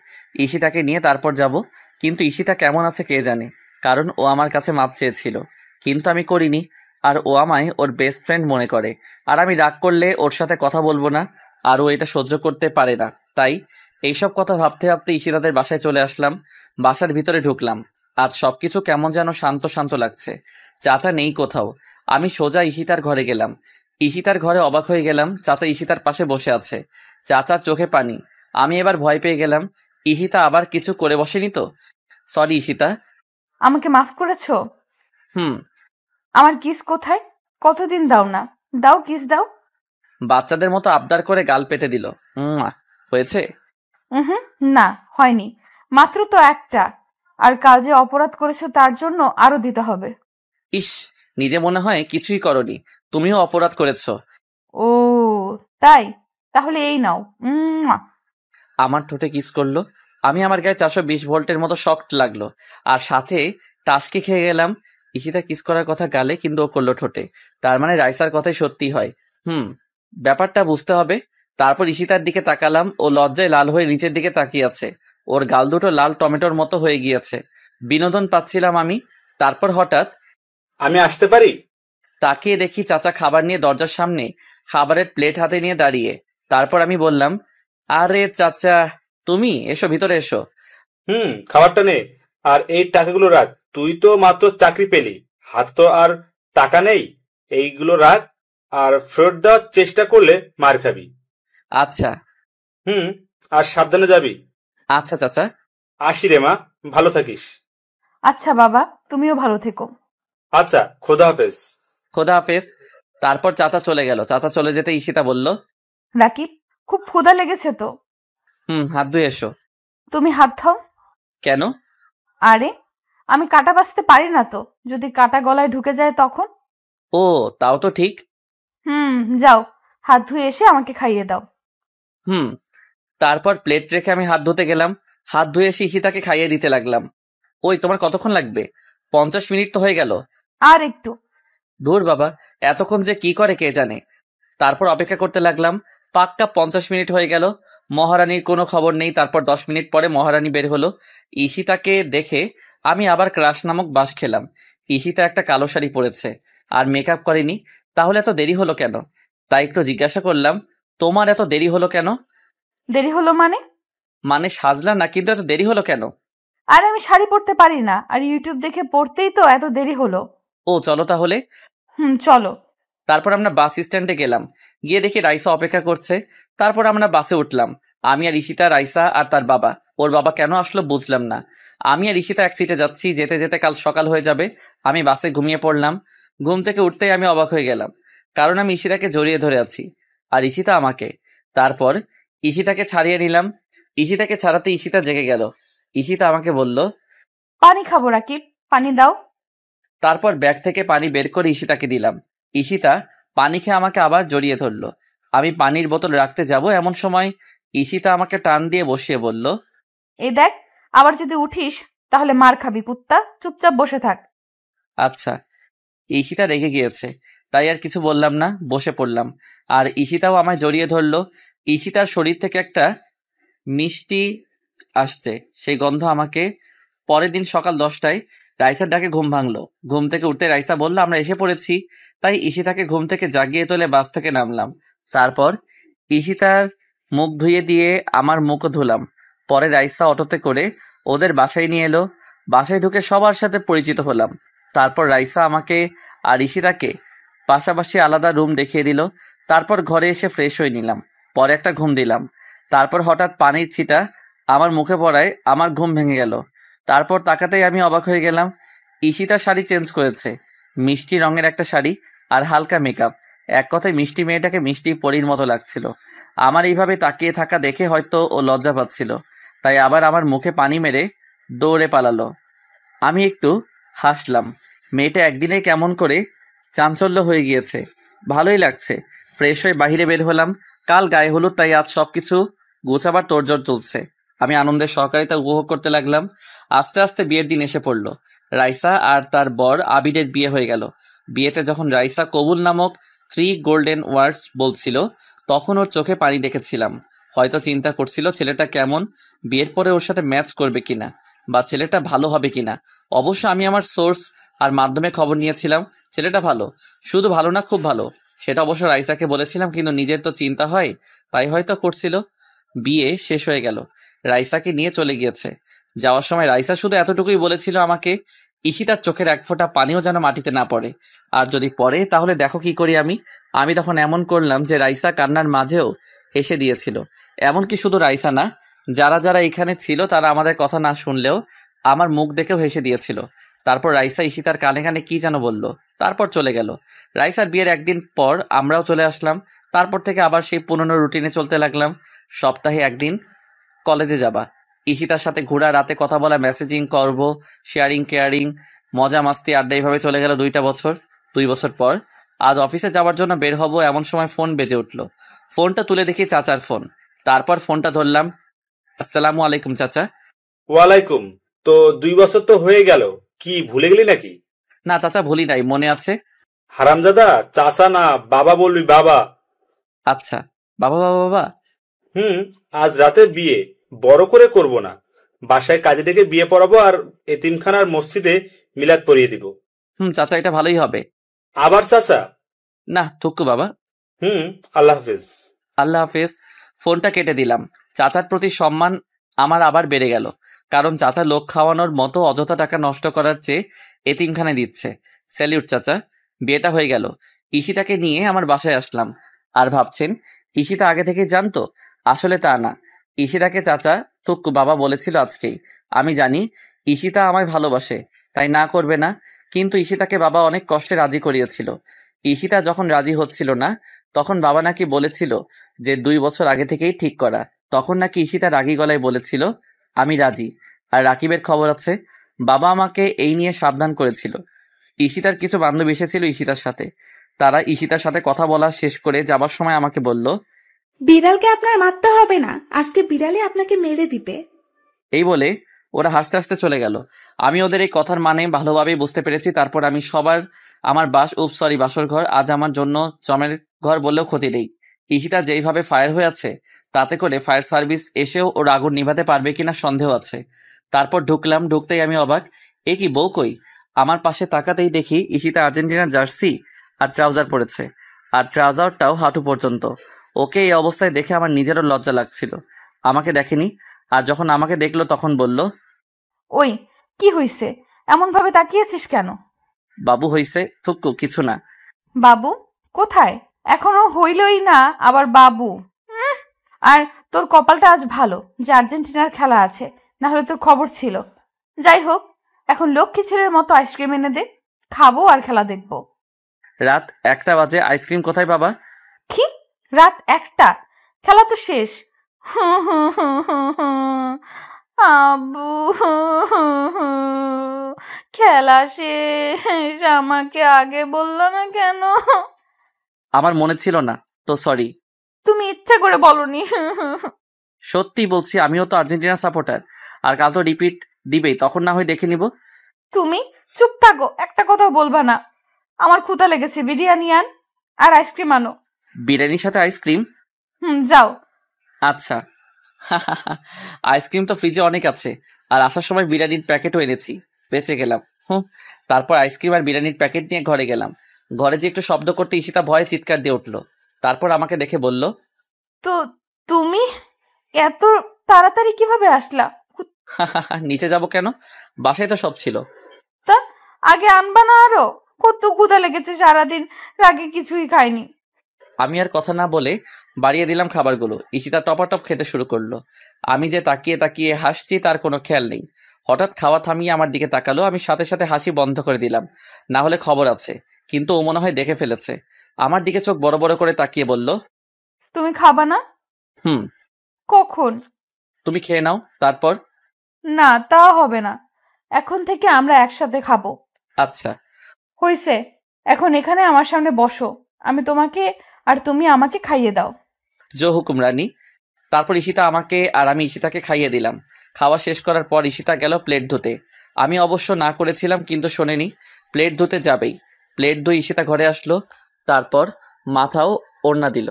ঈশিতাকে নিয়ে তারপর যাব। কিন্তু ঈশিতা কেমন আছে কে জানে, কারণ ও আমার কাছে মাপ চেয়েছিল, কিন্তু আমি করিনি। আর ও আমায় ওর বেস্ট ফ্রেন্ড মনে করে। আর আমি রাগ করলে ওর সাথে কথা বলবো না, আর ও এটা সহ্য করতে পারে না। তাই এইসব কথা ভাবতে ভাবতে ঈশিতাদের বাসায় চলে আসলাম। বাসার ভিতরে ঢুকলাম। আজ সবকিছু কেমন যেন শান্ত শান্ত লাগছে। চাচা নেই কোথাও। আমি সোজা ঈশিতার ঘরে গেলাম। ঈশিতার ঘরে অবাক হয়ে গেলাম, চাচা ঈশিতার পাশে বসে আছে। চাচার চোখে পানি। আমি এবার ভয় পেয়ে গেলাম, ঈশিতা আবার কিছু করে বসেনি তো? সরি ঈশিতা। আমাকে মাফ করেছো? হুম। আমার কিস কোথায়? কতদিন দাও না, দাও কিস দাও। বাচ্চাদের মতো আবদার করে গাল পেতে দিল। হয়েছে? হুম, না হয়নি, মাত্র তো একটা। আর কাল যে অপরাধ করেছো তার জন্য আরো দিতে হবে। ইস, নিজে মনে হয় কিছুই করনি, তুমিও অপরাধ করেছ। ও তাই, তাহলে এই নাও। আমার ঠোঁটে কিস করলো। আমি আমার গায়ে 420 ভোল্টের মতো শক্ট লাগলো, আর সাথে টাসকি খেয়ে গেলাম। ঈশিতা কিস করার কথা গালে, কিন্তু ও করলো ঠোঁটে। তার মানে রাইসার কথাই সত্যি হয়। ব্যাপারটা বুঝতে হবে। তারপর ঈশিতার দিকে তাকালাম। ও লজ্জায় লাল হয়ে নিচের দিকে তাকিয়ে আছে। ওর গাল দুটো লাল টমেটোর মতো হয়ে গিয়েছে। বিনোদন পাচ্ছিলাম আমি। তারপর হঠাৎ আমি আসতে পারি? তাকিয়ে দেখি চাচা খাবার নিয়ে দরজার সামনে খাবারের প্লেট হাতে নিয়ে দাঁড়িয়ে। তারপর আমি বললাম, আরে চাচা, তুমি এসো, ভিতরে এসো। খাবারটা নে, আর এই টাকাগুলো রাখ। তুই তো মাত্র চাকরি পেলি, হাত তো আর টাকা নেই। এইগুলো রাখ, আর ফেরত দেওয়ার চেষ্টা করলে মার খাবি। আচ্ছা। আর সাবধানে যাবি। আচ্ছা চাচা। আসি রে মা, ভালো থাকিস। আচ্ছা বাবা, তুমিও ভালো থেকো। আচ্ছা, খোদা হাফেজ। খোদা হাফেজ। তারপর চাচা চলে গেল। চাচা চলে যেতে ঈশিতা বলল, রাকিব, খুব ক্ষুধা লেগেছে তো। হাত ধুয়ে এসো। তুমি হাত খাও। কেন? আরে, আমি কাটা বাছতে পারি না তো, যদি কাটা গলায় ঢুকে যায় তখন। ও, তাও তো ঠিক। যাও, হাত ধুয়ে এসে আমাকে খাইয়ে দাও। তারপর প্লেট রেখে আমি হাত ধুতে গেলাম। হাত ধুয়ে এসে ঈশিতাকে খাইয়ে দিতে লাগলাম। ওই, তোমার কতক্ষণ লাগবে? 50 মিনিট তো হয়ে গেল। আর একটু। ধুর বাবা, এতক্ষণ যে কি করে কে জানে। তারপর অপেক্ষা করতে লাগলাম। পাক্কা 50 মিনিট হয়ে গেল, মহারানীর কোনো খবর নেই। তারপর 10 মিনিট পরে মহারানী বের হলো। ঈশিতাকে দেখে আমি আবার ক্রাশ নামক বাস খেলাম। ঈশিতা একটা কালো শাড়ি পরেছে আর মেকআপ করেনি। তাহলে এত দেরি হলো কেন? তাই একটু জিজ্ঞাসা করলাম, তোমার এত দেরি হলো কেন? দেরি হলো মানে সাজলা না, কিন্তু এত দেরি হলো কেন? আরে আমি শাড়ি পরতে পারি না, আর ইউটিউব দেখে পড়তেই তো এত দেরি হলো। ও, চলো তাহলে। চলো। তারপর আমরা বাস স্ট্যান্ডে গেলাম। গিয়ে দেখি রাইসা অপেক্ষা করছে। তারপর আমরা বাসে উঠলাম। আমি আর ঈশিতা, রাইসা আর তার বাবা। ওর বাবা কেন আসলো বুঝলাম না। আমি আর ঈশিতা এক সিটে যাচ্ছি। যেতে যেতে কাল সকাল হয়ে যাবে। আমি বাসে ঘুমিয়ে পড়লাম। ঘুম থেকে উঠতেই আমি অবাক হয়ে গেলাম, কারণ আমি ঈশিতাকে জড়িয়ে ধরে আছি আর ঈশিতা আমাকে। তারপর ঈশিতাকে ছাড়িয়ে নিলাম। ঈশিতাকে ছাড়াতে ঈশিতা জেগে গেল। ঈশিতা আমাকে বলল, পানি খাবো রাকিব, পানি দাও। তারপর ব্যাগ থেকে পানি বের করে ঈশিতাকে দিলাম। ঈশিতা পানি খেয়ে আমাকে আবার জড়িয়ে ধরলো। আমি পানির বোতল রাখতে যাব, এমন সময় ঈশিতা আমাকে টান দিয়ে বসিয়ে বলল, এই দেখ, আবার যদি উঠিস তাহলে মার খাবি কুত্তা, চুপচাপ বসে থাক। আচ্ছা। ঈশিতা রেগে গিয়েছে, তাই আর কিছু বললাম না, বসে পড়লাম। আর ঈশিতাও আমায় জড়িয়ে ধরলো। ঈশিতার শরীর থেকে একটা মিষ্টি আসছে, সেই গন্ধ আমাকে। পরের দিন সকাল 10টায় রাইসার ডাকে ঘুম ভাঙলো। ঘুম থেকে উঠতে রাইসা বলল, আমরা এসে পড়েছি। তাই ঈশিতাকে ঘুম থেকে জাগিয়ে তোলে বাস থেকে নামলাম। তারপর ঈশিতার মুখ ধুয়ে দিয়ে আমার মুখও ধুলাম। পরে রাইসা অটোতে করে ওদের বাসায় নিয়ে এলো। বাসায় ঢুকে সবার সাথে পরিচিত হলাম। তারপর রাইসা আমাকে আর ঈশিতাকে পাশাপাশি আলাদা রুম দেখিয়ে দিল। তারপর ঘরে এসে ফ্রেশ হয়ে নিলাম। পরে একটা ঘুম দিলাম। তারপর হঠাৎ পানির ছিটা আমার মুখে পড়ায় আমার ঘুম ভেঙে গেল। তারপর তাকাতেই আমি অবাক হয়ে গেলাম। ঈশিতার শাড়ি চেঞ্জ করেছে, মিষ্টি রঙের একটা শাড়ি আর হালকা মেকআপ। এক কথায় মিষ্টি মেয়েটাকে মিষ্টি পরীর মতো লাগছিল। আমার এইভাবে তাকিয়ে থাকা দেখে হয়তো ও লজ্জা পাচ্ছিল, তাই আবার আমার মুখে পানি মেরে দৌড়ে পালালো। আমি একটু হাসলাম। মেয়েটা একদিনে কেমন করে চাঞ্চল্য হয়ে গিয়েছে, ভালোই লাগছে। ফ্রেশ হয়ে বাহিরে বের হলাম। কাল গায়ে হলুদ, তাই আজ সবকিছু গোছাবার তোড়জোড় চলছে। আমি আনন্দের সহকারিতা উপভোগ করতে লাগলাম। আস্তে আস্তে বিয়ের দিন এসে পড়ল। রাইসা আর তার বর আবিরের বিয়ে হয়ে গেল। বিয়েতে যখন রাইসা কবুল নামক 3 গোল্ডেন ওয়ার্ডস বলছিল, তখন ওর চোখে পানি দেখেছিলাম। হয়তো চিন্তা করছিল ছেলেটা কেমন, বিয়ের পরে ওর সাথে ম্যাচ করবে কিনা, বা ছেলেটা ভালো হবে কিনা। অবশ্য আমি আমার সোর্স আর মাধ্যমে খবর নিয়েছিলাম ছেলেটা ভালো, শুধু ভালো না, খুব ভালো। সেটা অবশ্য রাইসাকে বলেছিলাম, কিন্তু নিজের তো চিন্তা হয়, তাই হয়তো করছিল। বিয়ে শেষ হয়ে গেল, রাইসাকে নিয়ে চলে গিয়েছে। যাওয়ার সময় রাইসা শুধু এতটুকুই বলেছিল আমাকে, ঈশিতার চোখের এক ফোঁটা পানিও যেন মাটিতে না পড়ে, আর যদি পড়ে তাহলে দেখো কি করি আমি তখন এমন করলাম যে রাইসা কান্নার মাঝেও হেসে দিয়েছিল। এমনকি শুধু রাইসা না, যারা যারা এখানে ছিল তারা আমাদের কথা না শুনলেও আমার মুখ দেখেও হেসে দিয়েছিল। তারপর রাইসা ঈশিতার কানে কানে কি যেন বলল, তারপর চলে গেল। রাইসার বিয়ের একদিন পর আমরাও চলে আসলাম। তারপর থেকে আবার সেই পুরনো রুটিনে চলতে লাগলাম। সপ্তাহে একদিন কলেজে যাবা, ঈশিতার সাথে ঘোরা, রাতে কথা বলা, মেসেজিং করব, শেয়ারিং কেয়ারিং, মজা মাস্তি আড্ডা, এইভাবে চলে গেল 2টা বছর। 2 বছর পর আজ অফিসে যাওয়ার জন্য বের হব, এমন সময় ফোন বেজে উঠল। ফোনটা তুলে দেখি চাচার ফোন। তারপর ফোনটা ধরলাম। আসসালামু আলাইকুম চাচা। ওয়ালাইকুম। তো 2 বছর তো হয়ে গেল, কি ভুলে গেলি নাকি? না চাচা, ভুলি নাই, মনে আছে। হারামজাদা, চাচা না বাবা বলবি, বাবা। আচ্ছা, বাবা বাবা বাবা। আজ রাতে বিয়ে, বড় করে করব না, বাসায় কাজে ডেকে বিয়ে পড়াবো, আর এতিমখানার মসজিদে মিলাদ পরিয়ে দিব। চাচা, এটা ভালোই হবে। আবার চাচা? না থুকু বাবা। আল্লাহ হাফেজ। আল্লাহ হাফেজ। ফোনটা কেটে দিলাম। চাচার প্রতি সম্মান আমার আবার বেড়ে গেল, কারণ চাচা লোক খাওয়ানোর মতো অযথা টাকা নষ্ট করার চেয়ে এতিমখানে দিচ্ছে। স্যালিউট চাচা। বিয়েটা হয়ে গেল। ঈশিতাকে নিয়ে আমার বাসায় আসলাম। আর ভাবছেন ঈশিতা আগে থেকে জানতো? আসলে তা না। ঈশিতাকে চাচা থুকু বাবা বলেছিল আজকেই। আমি জানি ঈশিতা আমায় ভালোবাসে, তাই না করবে না, কিন্তু ঈশিতাকে বাবা অনেক কষ্টে রাজি করিয়েছিল। ঈশিতা যখন রাজি হচ্ছিল না, তখন বাবা নাকি বলেছিল যে 2 বছর আগে থেকেই ঠিক করা। তখন নাকি ঈশিতা রাগী গলায় বলেছিল আমি রাজি। আর রাকিবের খবর আছে, বাবা আমাকে এই নিয়ে সাবধান করেছিল। ঈশিতার কিছু বান্ধবী এসেছিল ঈশিতার সাথে। তারা ঈশিতার সাথে কথা বলা শেষ করে যাবার সময় আমাকে বলল, বিড়ালকে আপনার মারতে হবে না, আজকে বিড়ালে আপনাকে মেরে দিবে। এই বলে ওরা হাসতে হাসতে চলে গেল। আমি ওদের এই কথার মানে ভালোভাবেই বুঝতে পেরেছি। তারপর আমি আমার বাসর ঘর আজ আমার জন্য জমের ঘর বললেও ক্ষতি নেই। ঈশিতা যেইভাবে ফায়ার হয়ে আছে, তাতে করে ফায়ার সার্ভিস এসেও ওর আগুন নিভাতে পারবে কিনা সন্দেহ আছে। তারপর ঢুকলাম। ঢুকতেই আমি অবাক, এ কি বউ কই? আমার পাশে তাকাতেই দেখি ঈশিতা আর্জেন্টিনার জার্সি আর ট্রাউজার পরেছে, আর ট্রাউজারটাও হাঁটু পর্যন্ত। ওকে এই অবস্থায় দেখে আমার নিজেরও লজ্জা লাগছিল। আমাকে দেখেনি, আর যখন আমাকে দেখলো তখন বলল, ওই কি হইছে, এমন ভাবে তাকিয়েছিস কেন? বাবু হইছে থুকু, কিছু না। বাবু কোথায়? এখনো হইলই না আবার বাবু। আর তোর কপালটা আজ ভালো যে আর্জেন্টিনার খেলা আছে, না হলে তোর খবর ছিল। যাই হোক, এখন লক্ষ্মী ছেলের মতো আইসক্রিম এনে দে, খাবো আর খেলা দেখবো। রাত 1টা বাজে, আইসক্রিম কোথায় বাবা? কি রাত 1টা? খেলা তো শেষ। আব্বু, খেলা শেষ, আমাকে আগে বললো না কেন? আমার মনে ছিল না তো, সরি। তুমি ইচ্ছা করে বলনি। সত্যি বলছি, আমিও তো আর্জেন্টিনা সাপোর্টার। আর কাল তো রিপিট দিবেই, তখন না হয় দেখে নিব। তুমি চুপ থাকো, একটা কথাও বলবা না। আমার ক্ষুধা লেগেছে, বিরিয়ানি আন আর আইসক্রিম আনো। বিরিয়ানির সাথে আইসক্রিম? যাও। আচ্ছা। আইসক্রিম তো ফ্রিজে অনেক আছে, আর আসার সময় বিরিয়ানির প্যাকেটও এনেছি, বেঁচে গেলাম। তারপর আইসক্রিম আর বিরিয়ানির প্যাকেট নিয়ে ঘরে গেলাম। ঘরে যে একটু শব্দ করতে ঈশিতা ভয়ে চিৎকার দিয়ে উঠলো। তারপর আমাকে দেখে বলল, তো তুমি এত তাড়াতাড়ি কিভাবে আসলা? নিচে যাব কেন? বাসায় তো সব ছিল। তা আগে আনবা না? আরো কত ক্ষুধা লেগেছে, সারাদিন রাগে কিছুই খাইনি। আমি আর কথা না বলে বাড়িয়ে দিলাম খাবারগুলো। ঈশিতা টপাটপ খেতে শুরু করলো। আমি যে তাকিয়ে তাকিয়ে হাসছি তার কোনো খেয়াল নেই। হঠাৎ খাওয়া থামিয়ে আমার দিকে তাকালো। আমি সাথে সাথে হাসি বন্ধ করে দিলাম, না হলে খবর আছে। কিন্তু ও মনে হয় দেখে ফেলেছে। আমার দিকে চোখ বড় বড় করে তাকিয়ে বলল, তুমি খাবা না? কখন? তুমি খেয়ে নাও তারপর। না, তা হবে না, এখন থেকে আমরা একসাথে খাবো। আচ্ছা হইছে, এখন এখানে আমার সামনে বসো, আমি তোমাকে আর তুমি আমাকে খাইয়ে দাও। জো হুকুম রানী। তারপর ঈশিতা আমাকে আর আমি ঈশিতাকে খাইয়ে দিলাম। খাওয়া শেষ করার পর ঈশিতা গেল প্লেট ধুতে। আমি অবশ্য না করেছিলাম, কিন্তু শোনেনি, প্লেট ধুতে যাবেই। প্লেট ধুয়ে ঈশিতা ঘরে আসলো। তারপর মাথাও ওড়না দিল।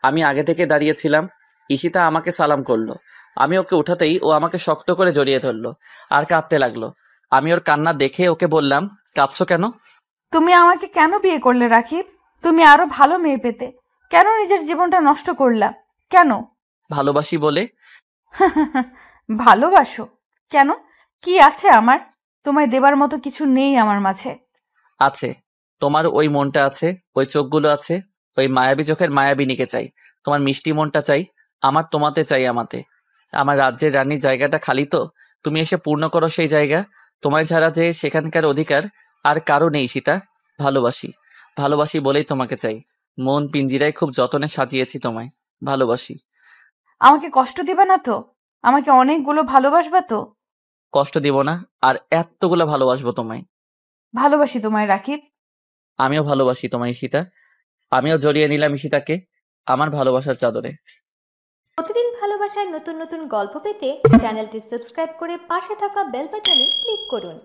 আমি আগে থেকে দাঁড়িয়েছিলাম। ঈশিতা আমাকে সালাম করলো। আমি ওকে উঠাতেই ও আমাকে শক্ত করে জড়িয়ে ধরলো আর কাঁদতে লাগলো। আমি ওর কান্না দেখে ওকে বললাম, কাঁদছো কেন? তুমি আমাকে কেন বিয়ে করলে রাকিব? তুমি আরো ভালো মেয়ে পেতে, কেন নিজের জীবনটা নষ্ট করলা? কেন? ভালোবাসি বলে। ভালোবাসো কেন? কি আছে আমার? তোমায় দেবার মতো কিছু নেই আমার মাঝে। আছে, তোমার ওই মনটা আছে, ওই চোখগুলো আছে, ওই মায়াবী চোখের মায়াবিনীকে চাই। তোমার মিষ্টি মনটা চাই, আমার তোমাতে চাই। আমার রাজ্যের রানীর জায়গাটা খালি তো, তুমি এসে পূর্ণ করো সেই জায়গা। তোমায় ছাড়া যে সেখানকার অধিকার আর কারো নেই সীতা। ভালোবাসি বলেই তোমাকে চাই। মন পিঞ্জিরায় খুব যতনে সাজিয়েছি তোমায়। ভালোবাসি। আমাকে কষ্ট দিবা না তো? আমাকে অনেকগুলো ভালোবাসবা তো? কষ্ট দিব না, আর এতগুলো ভালোবাসবো তোমায়। ভালোবাসি তোমায় রাকিব। আমিও ভালোবাসি তোমায় সীতা। আমিও জড়িয়ে নিলাম ঈশিতাকে আমার ভালোবাসার চাদরে। প্রতিদিন ভালোবাসার নতুন নতুন গল্প পেতে চ্যানেলটি সাবস্ক্রাইব করে পাশে থাকা বেল বাটনে ক্লিক করুন।